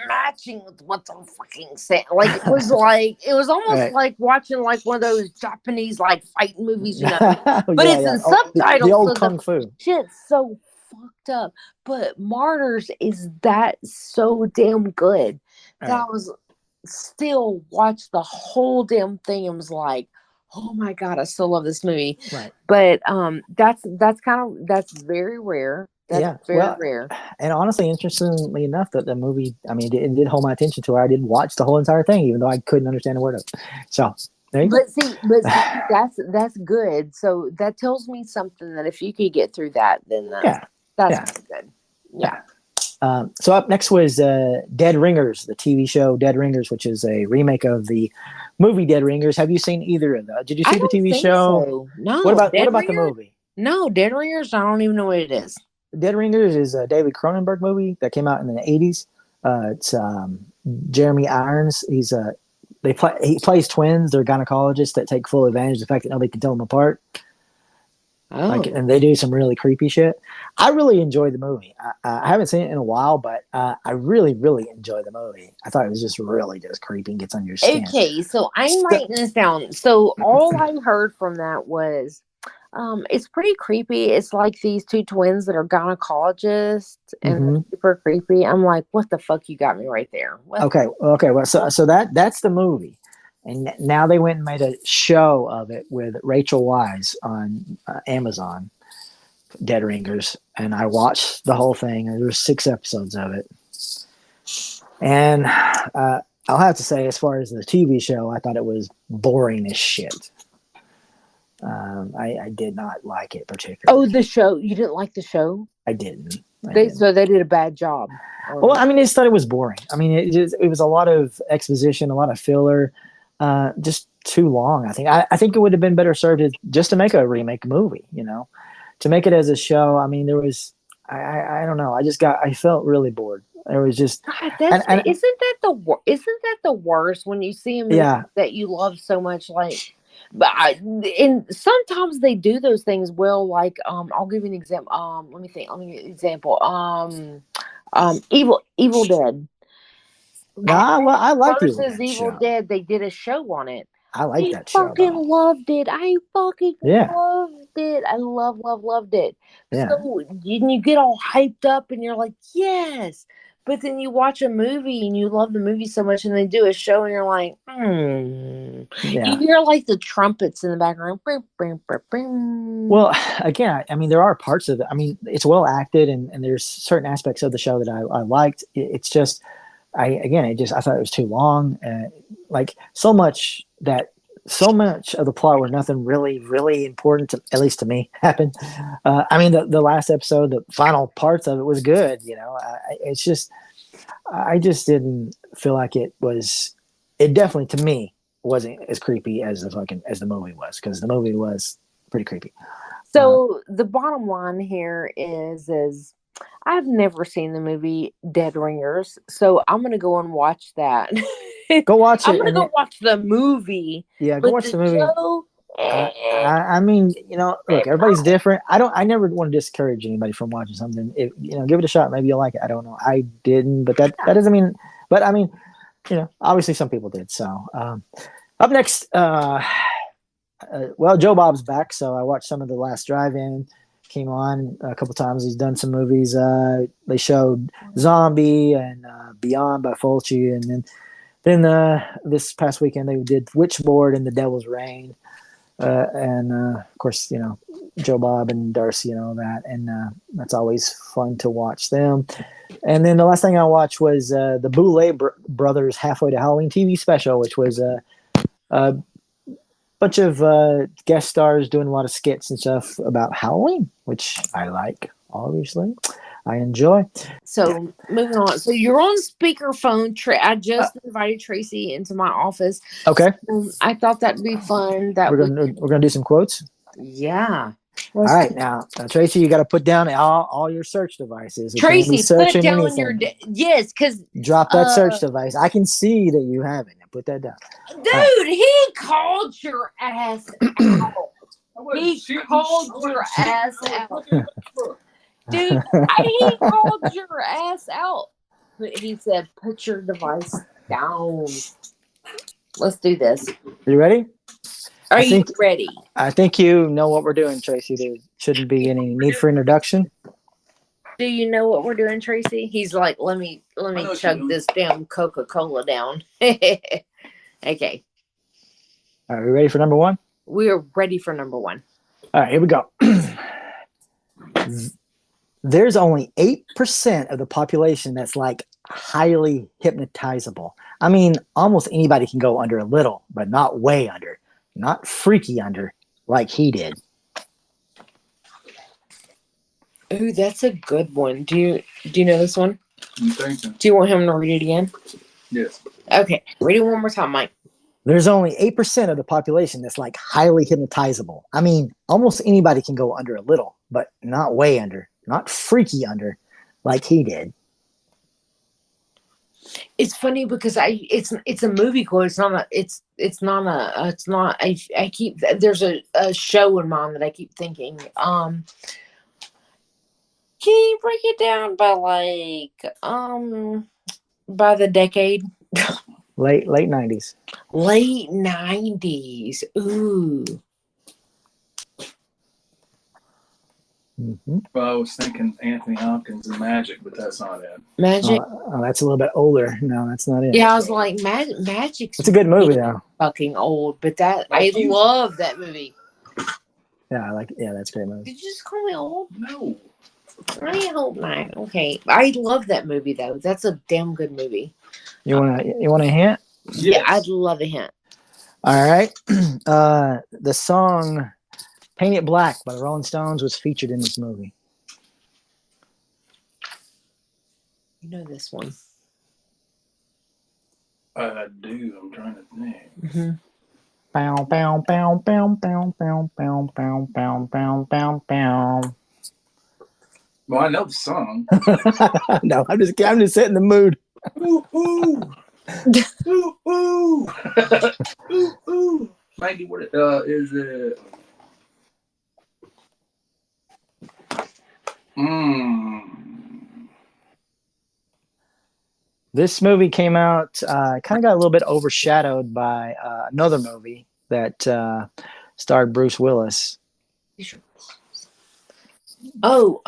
matching with what they're fucking saying. It was almost like watching one of those Japanese fight movies, But it's in subtitles. The old kung fu. Shit's so fucked up. But Martyrs is that so damn good that I was still watched the whole damn thing and was like, oh my God, I still love this movie. Right. But that's very rare. That's very rare. And honestly, interestingly enough, that the movie, I mean, it did hold my attention to where I did watch the whole entire thing, even though I couldn't understand a word of it. So There you go. That's good. So that tells me something that if you could get through that, then Yeah. that's good. Yeah. So up next was Dead Ringers, the TV show Dead Ringers, which is a remake of the movie Dead Ringers. Have you seen either of those? Did you I see the don't TV think show? so. No. What about Dead the Ringers? movie? No, Dead Ringers. I don't even know what it is. Dead Ringers is a David Cronenberg movie that came out in the 80s. It's Jeremy Irons. He plays twins. They're gynecologists that take full advantage of the fact that nobody can tell them apart. Oh. And they do some really creepy shit. I really enjoyed the movie. I haven't seen it in a while, but I really, really enjoyed the movie. I thought it was just really just creepy and gets on your skin. Okay, so I'm writing this down. So all I heard from that was, it's pretty creepy. It's like these two twins that are gynecologists and they're super creepy. I'm like, what the fuck? You got me right there. Okay. Well, so that's the movie. And now they went and made a show of it with Rachel Weisz on Amazon, Dead Ringers, and I watched the whole thing. There were 6 episodes of it, and I'll have to say, as far as the TV show, I thought it was boring as shit. I did not like it particularly. Oh, the show? You didn't like the show? I didn't. So they did a bad job. Well, I mean, I just thought it was boring. I mean, it was a lot of exposition, a lot of filler. Just too long. I think it would have been better served just to make a remake movie, to make it as a show. I mean, there was, I don't know. I felt really bored. There was just, God, isn't that the worst when you see a movie that you love so much? Like, and sometimes they do those things well. Like, I'll give you an example. Let me think. Let me give you an example. Evil Dead. I liked Evil Dead. They did a show on it. I like that show. Fucking loved it. I fucking loved it. I loved it. Yeah. So you get all hyped up and you're like, yes. But then you watch a movie and you love the movie so much, and they do a show and you're like, You hear like the trumpets in the background. Well, again, I mean, there are parts of it. I mean, it's well acted, and there's certain aspects of the show that I liked. It's just. I thought it was too long. Like so much of the plot where nothing really, really important, at least to me, happened. I mean, the last episode, the final parts of it was good. I just didn't feel like it was. It definitely, to me, wasn't as creepy as the movie was, because the movie was pretty creepy. So the bottom line here is. I've never seen the movie Dead Ringers, so I'm gonna go and watch that. Go watch it. I'm gonna go watch the movie. Yeah, go watch the movie. Show, I mean, look, everybody's different. I never want to discourage anybody from watching something. If, give it a shot. Maybe you'll like it. I don't know. I didn't, but that doesn't mean. But I mean, obviously some people did. So up next, Joe Bob's back. So I watched some of The Last Drive-In. Came on a couple times. He's done some movies. They showed Zombie and Beyond by Fulci, and then this past weekend they did Witchboard and The Devil's Rain, and of course Joe Bob and Darcy and all that, and that's always fun to watch them. And then the last thing I watched was the Boulay Brothers Halfway to Halloween TV special, which was a bunch of guest stars doing a lot of skits and stuff about Halloween, which I like, obviously. I enjoy. So moving on. So you're on speakerphone. I just invited Tracy into my office. Okay. I thought that'd be fun. That we're gonna do some quotes. Yeah. All right, now Tracy, you got to put down all your search devices. Tracy, put down your yes, because drop that search device. I can see that you have it. Now put that down, dude. He called your ass out. He called your ass out, dude. He called your ass out. He said, "Put your device down." Let's do this. Are you ready? Are you ready? I think you know what we're doing, Tracy. There shouldn't be any need for introduction. Do you know what we're doing, Tracy? He's like, let me chug this damn Coca-Cola down. Okay. Are we ready for number one? We are ready for number one. All right, here we go. There's only 8% of the population that's like, highly hypnotizable. I mean, almost anybody can go under a little, but not way under. Not freaky under like he did. Ooh, that's a good one. Do you know this one? I'm thinking. Do you want him to read it again? Yes. Okay, read it one more time, Mike. There's only 8% of the population that's like highly hypnotizable. I mean, almost anybody can go under a little, but not way under. Not freaky under like he did. It's funny because it's a movie quote. I keep there's a show in mind that I keep thinking. Can you break it down by the decade? Late 90s. Late 90s. Ooh. Mm-hmm. Well, I was thinking Anthony Hopkins and Magic, but that's not it. Magic. Oh, that's a little bit older. No, that's not it. Yeah, I was like, Magic's It's a good movie though. fucking old, but I love that movie. Yeah, that's a great movie. Did you just call me old? No. I hope not. Okay. I love that movie though. That's a damn good movie. You want a hint? Yeah, I'd love a hint. All right. The song Paint It Black by the Rolling Stones was featured in this movie. You know this one. I do. I'm trying to think. Mm-hmm. Bow, bow, bow, bow, bow, bow, bow, bow, bow, bow, bow, bow. Well, I know the song. No, I'm just setting the mood. Ooh, ooh. Ooh, ooh. Ooh, ooh. Maggie, what is it? This movie came out, kind of got a little bit overshadowed by another movie that starred Bruce Willis. Oh,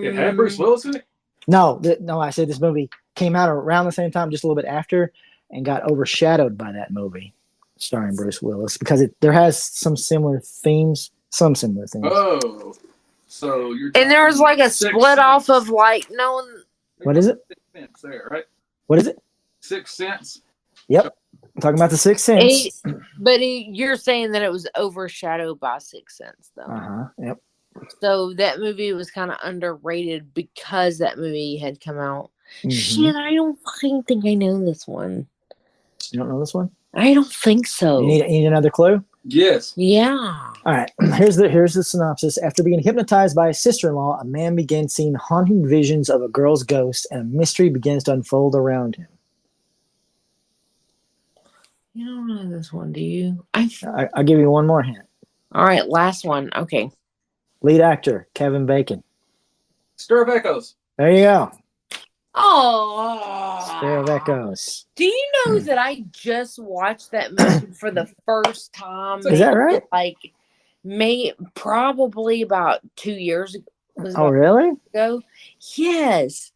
It had Bruce Willis in it? No, I said this movie came out around the same time, just a little bit after, and got overshadowed by that movie starring Bruce Willis because there has some similar themes. Oh, so you're. And there was like a split off of like no. What is it? 6 Sense there, right? What is it? 6 Sense. Yep, I'm talking about the Sixth Sense. You're saying that it was overshadowed by Sixth Sense, though. Yep. So that movie was kind of underrated because that movie had come out. Mm-hmm. Shit, I don't fucking think I know this one. You don't know this one? I don't think so. You need another clue? Yes. Yeah. All right. Here's the synopsis. After being hypnotized by his sister-in-law, a man begins seeing haunting visions of a girl's ghost, and a mystery begins to unfold around him. You don't know this one, do you? I'll give you one more hint. All right, last one. Okay. Lead actor, Kevin Bacon. Stir of Echoes. There you go. Oh. Stir of Echoes. Do you know that I just watched that movie for the first time? Is that right? Like, probably about 2 years ago. Oh, really? Ago. Yes.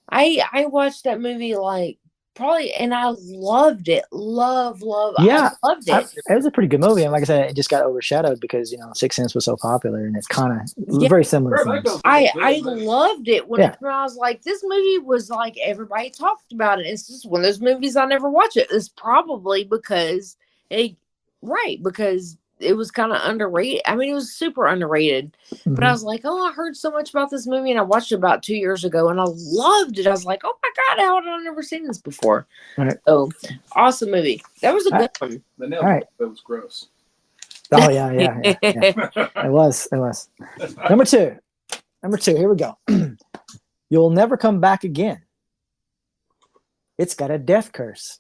I watched that movie like probably, and I loved it. Love. Yeah, I loved it. It was a pretty good movie, and like I said, it just got overshadowed because Sixth Sense was so popular, and it's kind of very similar themes. I loved it when it came out. I was like, this movie was like everybody talked about it. It's just one of those movies I never watch it. It's probably because because it was kind of underrated. I mean, it was super underrated. Mm-hmm. But I was like, I heard so much about this movie, and I watched it about 2 years ago, and I loved it. I was like, oh my God, how had I never seen this before? Right. So, awesome movie. That was a good one. The nail that was gross. Oh, yeah. It was. Number two, here we go. You'll never come back again. It's got a death curse.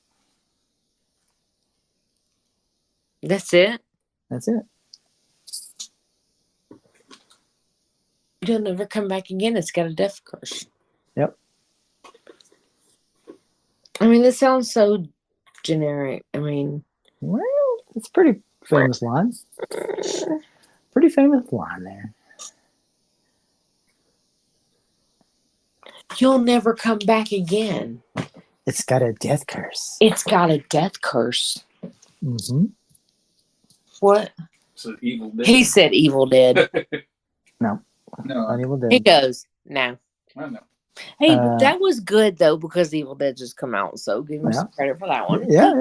That's it? That's it. You'll never come back again. It's got a death curse. Yep. I mean, this sounds so generic. I mean, well, it's a pretty famous line. Pretty famous line there. You'll never come back again. It's got a death curse. It's got a death curse. Mm-hmm. What? So Evil Dead. He said Evil Dead. No. Not Evil Dead. He goes, no. I know. Hey, but that was good though because Evil Dead just come out, so give him some credit for that one. Yeah.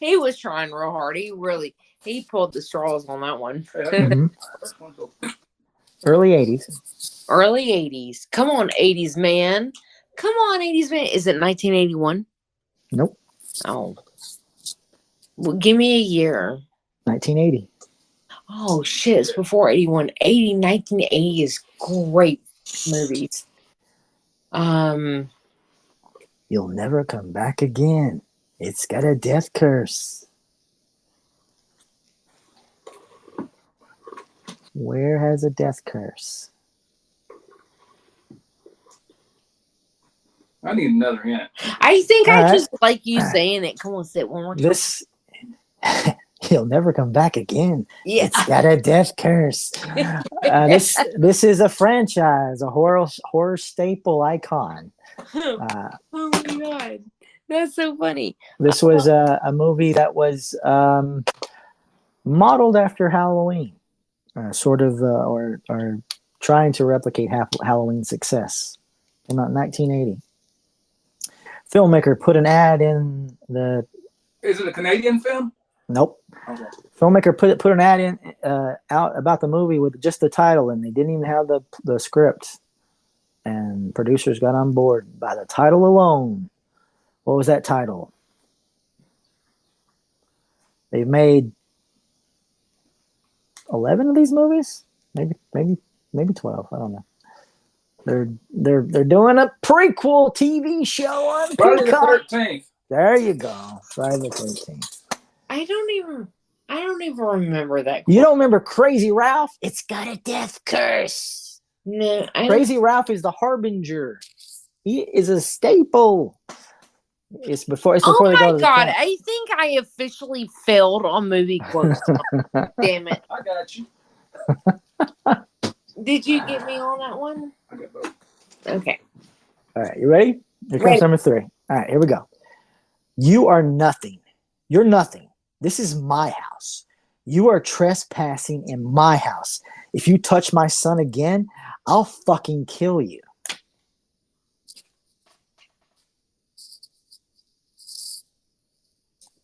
He was trying real hard. He pulled the straws on that one. Early 80s. Early 80s. Come on, 80s man. Come on, 80s man. Is it 1981? Nope. Oh. Well, give me a year. 1980. Oh, shit. It's before 81. 1980 is great movies. You'll never come back again. It's got a death curse. Where has a death curse? I need another hint. I think I just like you saying it. Come on, say it one more time. He'll never come back again. Yeah. It's got a death curse. This is a franchise, a horror staple icon. Oh my God. That's so funny. This was a movie that was modeled after Halloween, or trying to replicate Halloween's success. Came out in 1980. Filmmaker put an ad in the. Is it a Canadian film? Nope. Okay. Filmmaker put an ad in out about the movie with just the title, and they didn't even have the script. And producers got on board by the title alone. What was that title? They've made 11 of these movies, maybe 12. I don't know. They're doing a prequel TV show on Friday the Peacock. 13th. There you go, Friday the 13th. I don't even remember that. You don't remember Crazy Ralph? It's got a death curse. No, Crazy Ralph is the harbinger. He is a staple. It's before. Oh they my go to God! I think I officially failed on movie quotes. Damn it! I got you. Did you get me on that one? I got both. Okay. All right, you ready? Here comes Ready. number 3. All right, here we go. You are nothing. You're nothing. This is my house. You are trespassing in my house. If you touch my son again, I'll fucking kill you.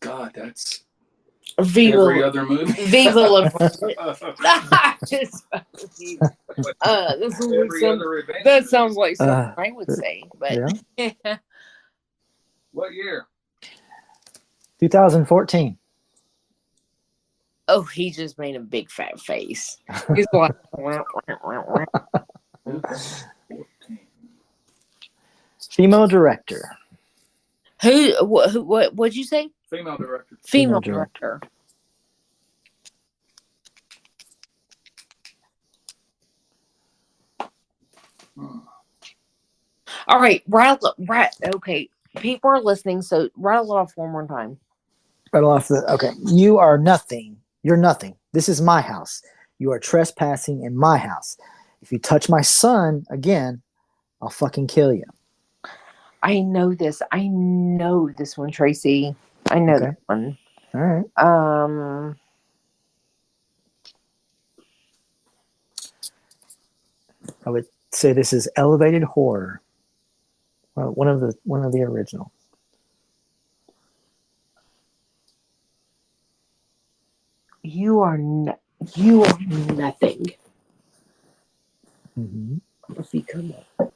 God, that's Viva every other movie. Viva La that sounds like something I would say, but yeah. What year? 2014. Oh, he just made a big fat face. He's like, Female director. What'd you say? Female director. Female director. All right, okay. People are listening, so rattle it off one more time. Rattle off okay. You are nothing. You're nothing. This is my house. You are trespassing in my house. If you touch my son again, I'll fucking kill you. I know this. I know this one, Tracy. I know that one. All right. I would say this is elevated horror. Well, one of the original. You are nothing. Mm-hmm. If you come up,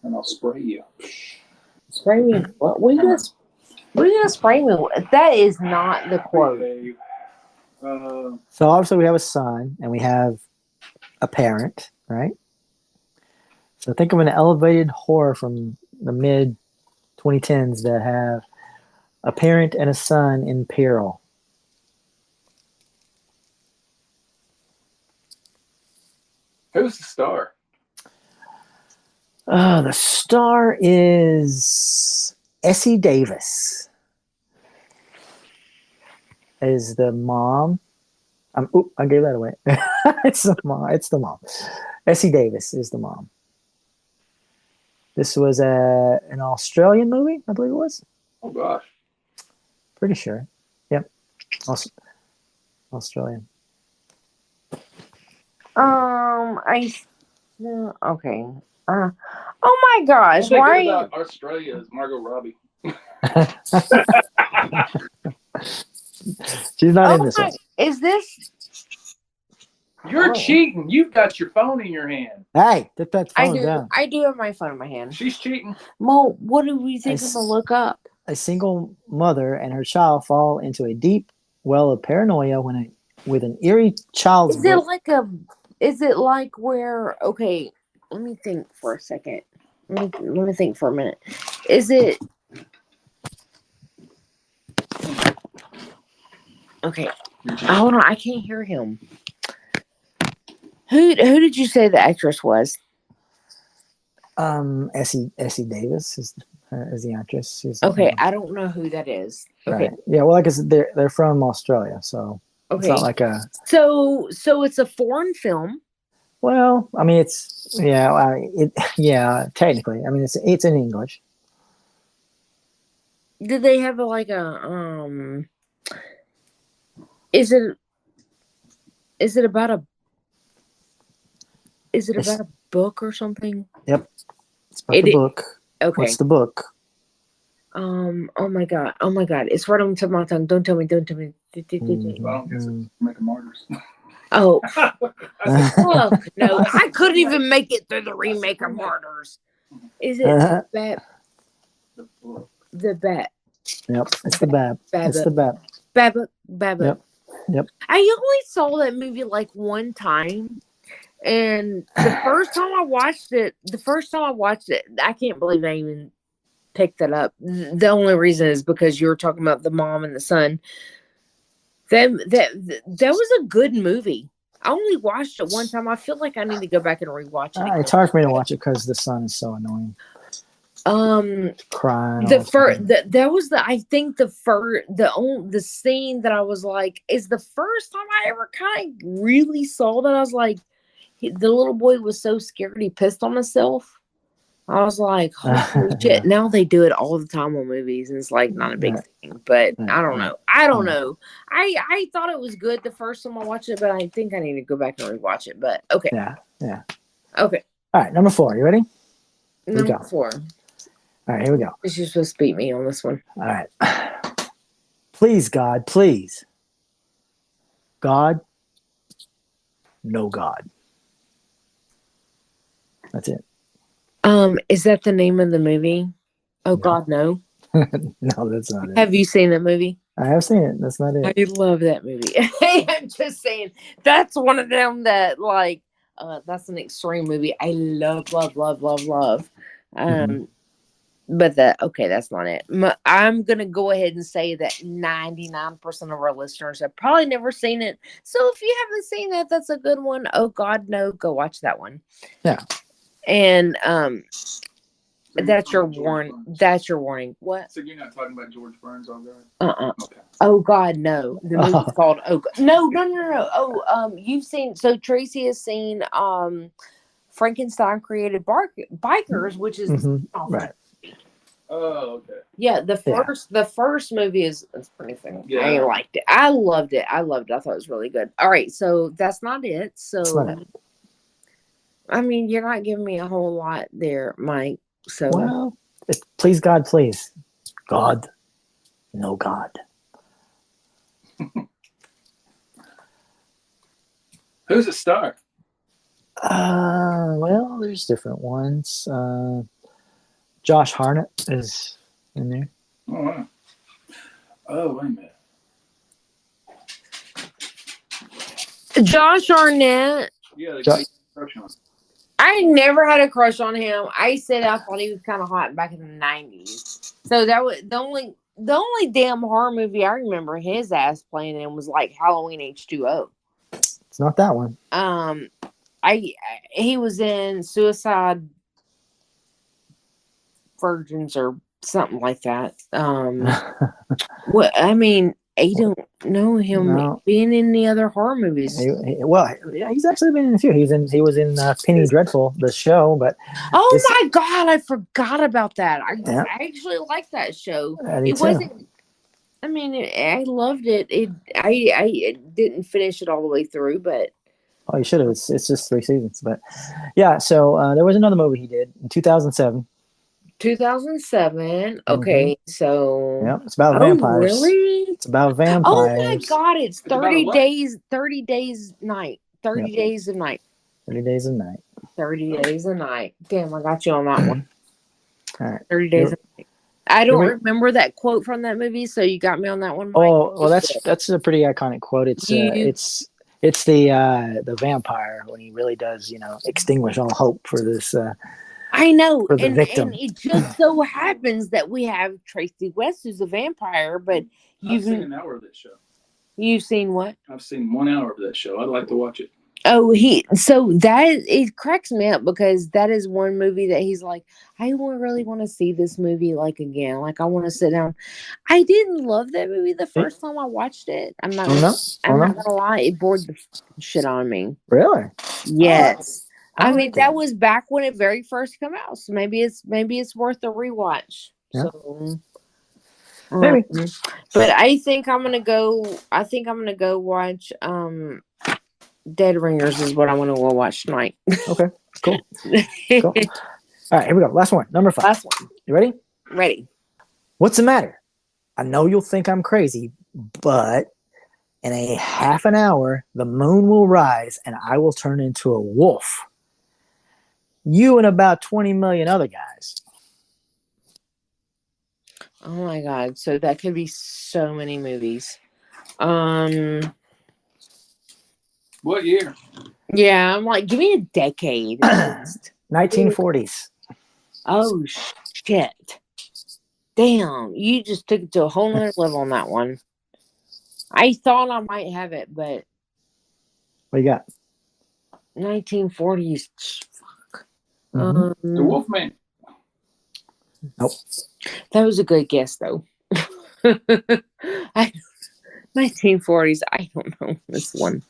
And I'll spray you. Spray me. What are you gonna spray me with? That is not the quote. So obviously we have a son and we have a parent, right? So think of an elevated horror from the mid 2010s that have a parent and a son in peril. Who's the star? The star is Essie Davis. Is the mom. I gave that away. It's the mom. Essie Davis is the mom. This was an Australian movie, I believe it was. Oh gosh. Pretty sure. Yep. Australian. No, okay. Oh my gosh! One Why? thing good about Australia is Margot Robbie. She's not in Oh this my! one. Is this? You're Oh. cheating. You've got your phone in your hand. Hey, put that I phone do. down. I do have my phone in my hand. She's cheating. Mo, what do we think I'm gonna look up? A single mother and her child fall into a deep well of paranoia with an eerie child's Is it birth. like a? Is it like where? Okay, let me think for a second. Let me think for a minute. Is it? Okay, hold on. I can't hear him. Who did you say the actress was? Essie Davis is the actress. She's, Okay, I don't know who that is. Okay, right. Yeah, well, like I said, they're from Australia, so it's okay. not like a. So it's a foreign film. Well, I mean, it's technically, I mean, it's in English. Did they have like a Is it about a? Is it about a book or something? Yep, it's about the book. Okay. What's the book? Oh my god. It's right on the tip of my tongue. Don't tell me. Well, I don't guess it's Making Martyrs. Oh. Fuck no! I couldn't even make it through the remake of Martyrs. Is it Bat? The Bat. Yep, it's the Bab. It's the Bab. Babbitt. Yep. I only saw that movie like one time, and the first time I watched it, I can't believe I even picked that up. The only reason is because you were talking about the mom and the son. That was a good movie. I only watched it one time. I feel like I need to go back and rewatch it. It's hard for me to watch it because the son is so annoying. Crying. That was the scene that I was like, is the first time I ever kind of really saw that. I was like, the little boy was so scared he pissed on himself. I was like, holy shit. Now they do it all the time on movies, and it's like not a big thing. But I don't know. I thought it was good the first time I watched it, but I think I need to go back and rewatch it. But okay. Yeah. Okay. All right, number 4. You ready? Number 4. All right, here we go. You're supposed to beat me on this one. All right. Please, God, please. God, no God. That's it. Is that the name of the movie? Oh, no. God, no. No, that's not it. Have you seen that movie? I have seen it. That's not it. I love that movie. I'm just saying, that's one of them that like, that's an extreme movie. I love. But that's not it. I'm going to go ahead and say that 99% of our listeners have probably never seen it. So if you haven't seen that, that's a good one. Oh, God, no. Go watch that one. Yeah. And that's your warning. That's your warning. What? So you're not talking about George Burns all day? Okay. Oh, God, no. The movie's called Oh, God. No. Oh, you've seen, so Tracy has seen Frankenstein Created Bikers, which is right. Oh, okay. Yeah, the first movie is pretty funny. Yeah. I liked it. I loved it. I thought it was really good. All right, so that's not it. So, I mean, you're not giving me a whole lot there, Mike. So, well, please, God, please. God, no God. Who's the star? Well, there's different ones. Josh Hartnett is in there. Oh, wow. Oh, wait a minute. Josh Hartnett. Yeah, the guy you crush on. I never had a crush on him. I said I thought he was kind of hot back in the 90s. So that was the only damn horror movie I remember his ass playing in was like Halloween H2O. It's not that one. He was in Suicide Virgins or something like that. What I mean, I don't know him being in any other horror movies. He's actually been in a few. He was in Penny Dreadful, the show. But my God, I forgot about that. I actually liked that show. It wasn't. I mean, I loved it. I didn't finish it all the way through, but Oh, you should have. It's just 3 seasons, but yeah. So there was another movie he did in 2007. 2007. Mm-hmm. Okay, so Yeah, it's about oh vampires. really? It's about Oh my vampires. God! It's about 30 what? days. 30 days night. 30 Yep. days a night. 30 Days a Night. 30 days a night. Damn, I got you on that one. All right. 30 days Here- a night. I don't here we- remember that quote from that movie, so you got me on that one, Mike. Oh well, that's a pretty iconic quote. It's You- it's the vampire when he really does extinguish all hope for this I know, for the and victim. it just so happens that we have Tracy West, who's a vampire. But I've seen an hour of that show. you've seen what? I've seen 1 hour of that show. I'd like to watch it. Oh, so that it cracks me up because that is one movie that he's like, I really want to see this movie like again. Like I want to sit down. I didn't love that movie the first time I watched it. I'm not gonna lie, it bored the shit on me. Really? Yes. I mean okay. that was back when it very first came out. So maybe it's worth a rewatch. Yeah. So Maybe. but I think I'm gonna go watch Dead Ringers is what I want to go watch tonight. Okay. Cool. Cool. All right, here we go. Last one. Number 5. Last one. You ready? Ready. What's the matter? I know you'll think I'm crazy, but in a half an hour, the moon will rise and I will turn into a wolf. You and about 20 million other guys. Oh my God. So that could be so many movies. What year? Yeah, I'm like, give me a decade at least. 1940s. Oh shit. Damn, you just took it to a whole nother level on that one. I thought I might have it, but What you got? 1940s. Fuck. Mm-hmm. The Wolfman. Nope. That was a good guess, though. 1940s. I don't know this one.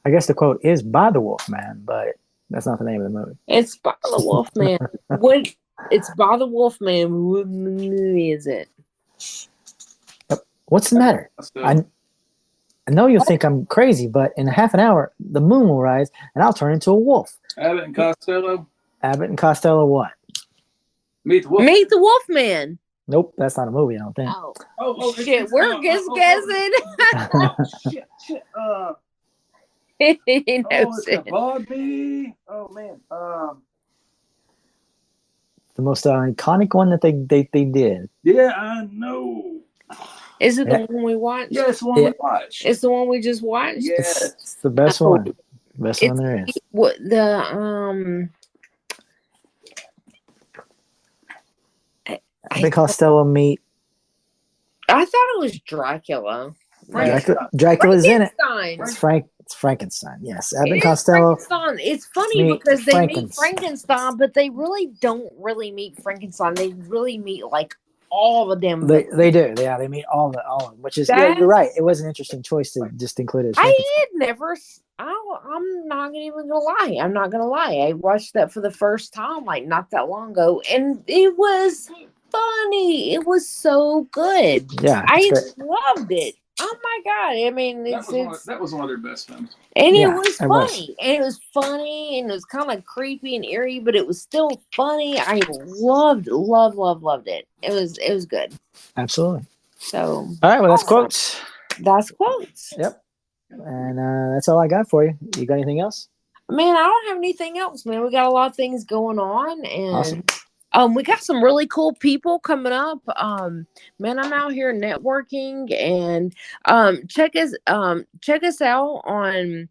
I guess the quote is by the Wolfman, but that's not the name of the movie. It's by the Wolfman. What? It's by the Wolfman. What movie is it? Yep. What's the matter? I know you'll think I'm crazy, but in half an hour, the moon will rise and I'll turn into a wolf. Abbott and Costello. Abbott and Costello what? Meet the Wolf. Meet the Wolfman. Nope, that's not a movie, I don't think. Oh shit. We're just guessing. Shit. He knows it. Me. Oh man. The most iconic one that they did. Yeah, I know. Is it the one we watched? Yeah, it's the one we watched. It's the one we just watched. Yes. It's the best one. Best one there is. What the I think Costello meet I thought it was Dracula. Dracula's in it. Frankenstein. It's Frankenstein. Yes, Abbott It and is Costello. Frankenstein. It's funny meet because they meet Frankenstein. Frankenstein, but they really don't really meet Frankenstein. They really meet like all of them. They do. Yeah, they meet all of them, which is you're right. It was an interesting choice to just include it as I Frankenstein. had never. I'm not even gonna lie. I'm not gonna lie. I watched that for the first time like not that long ago, and it was funny. It was so good. Yeah, I loved it. Oh my God. I mean, that was one of their best films. And Yeah, it was funny. And it was funny and it was kind of creepy and eerie, but it was still funny. I loved it. It was good. Absolutely. So all right, well that's awesome. quotes. That's quotes. Yep. And that's all I got for you. You got anything else? Man, I don't have anything else, man. We got a lot of things going on and Awesome. We got some really cool people coming up. Man, I'm out here networking and check us out on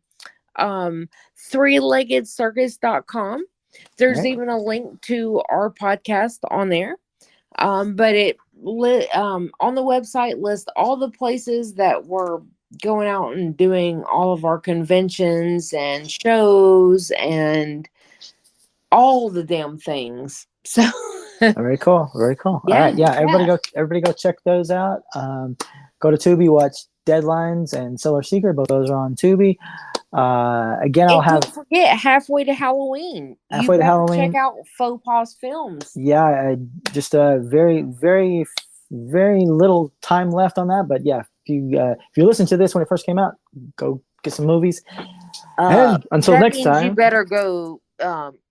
threeleggedcircus.com. There's even a link to our podcast on there. But it on the website lists all the places that we're going out and doing all of our conventions and shows and all the damn things. So very cool. Very cool. Yeah, all right. Yeah. Everybody go check those out. Go to Tubi, watch Deadlines and Solar Secret. Both those are on Tubi. Again, I'll have. Don't forget Halfway to Halloween. Halfway to Halloween. Check out Faux Pas Films. Yeah, I just very, very, very little time left on that. But yeah, if you listen to this when it first came out, go get some movies. Uh, And until that next means time, you better go,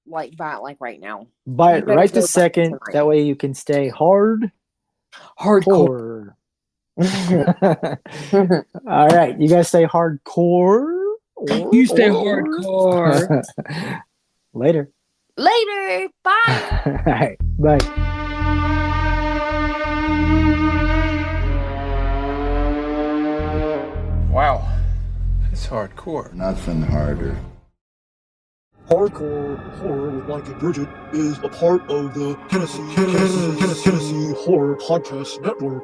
like buy it like right now. buy You it better right go this buy it second. tonight. That way you can stay hardcore. All right, you guys stay hardcore. You stay hardcore. Later. Later. Bye. All right, bye. Wow. That's hardcore. Nothing harder. Hardcore Horror with Mike and Bridget is a part of the Tennessee Horror Podcast Network.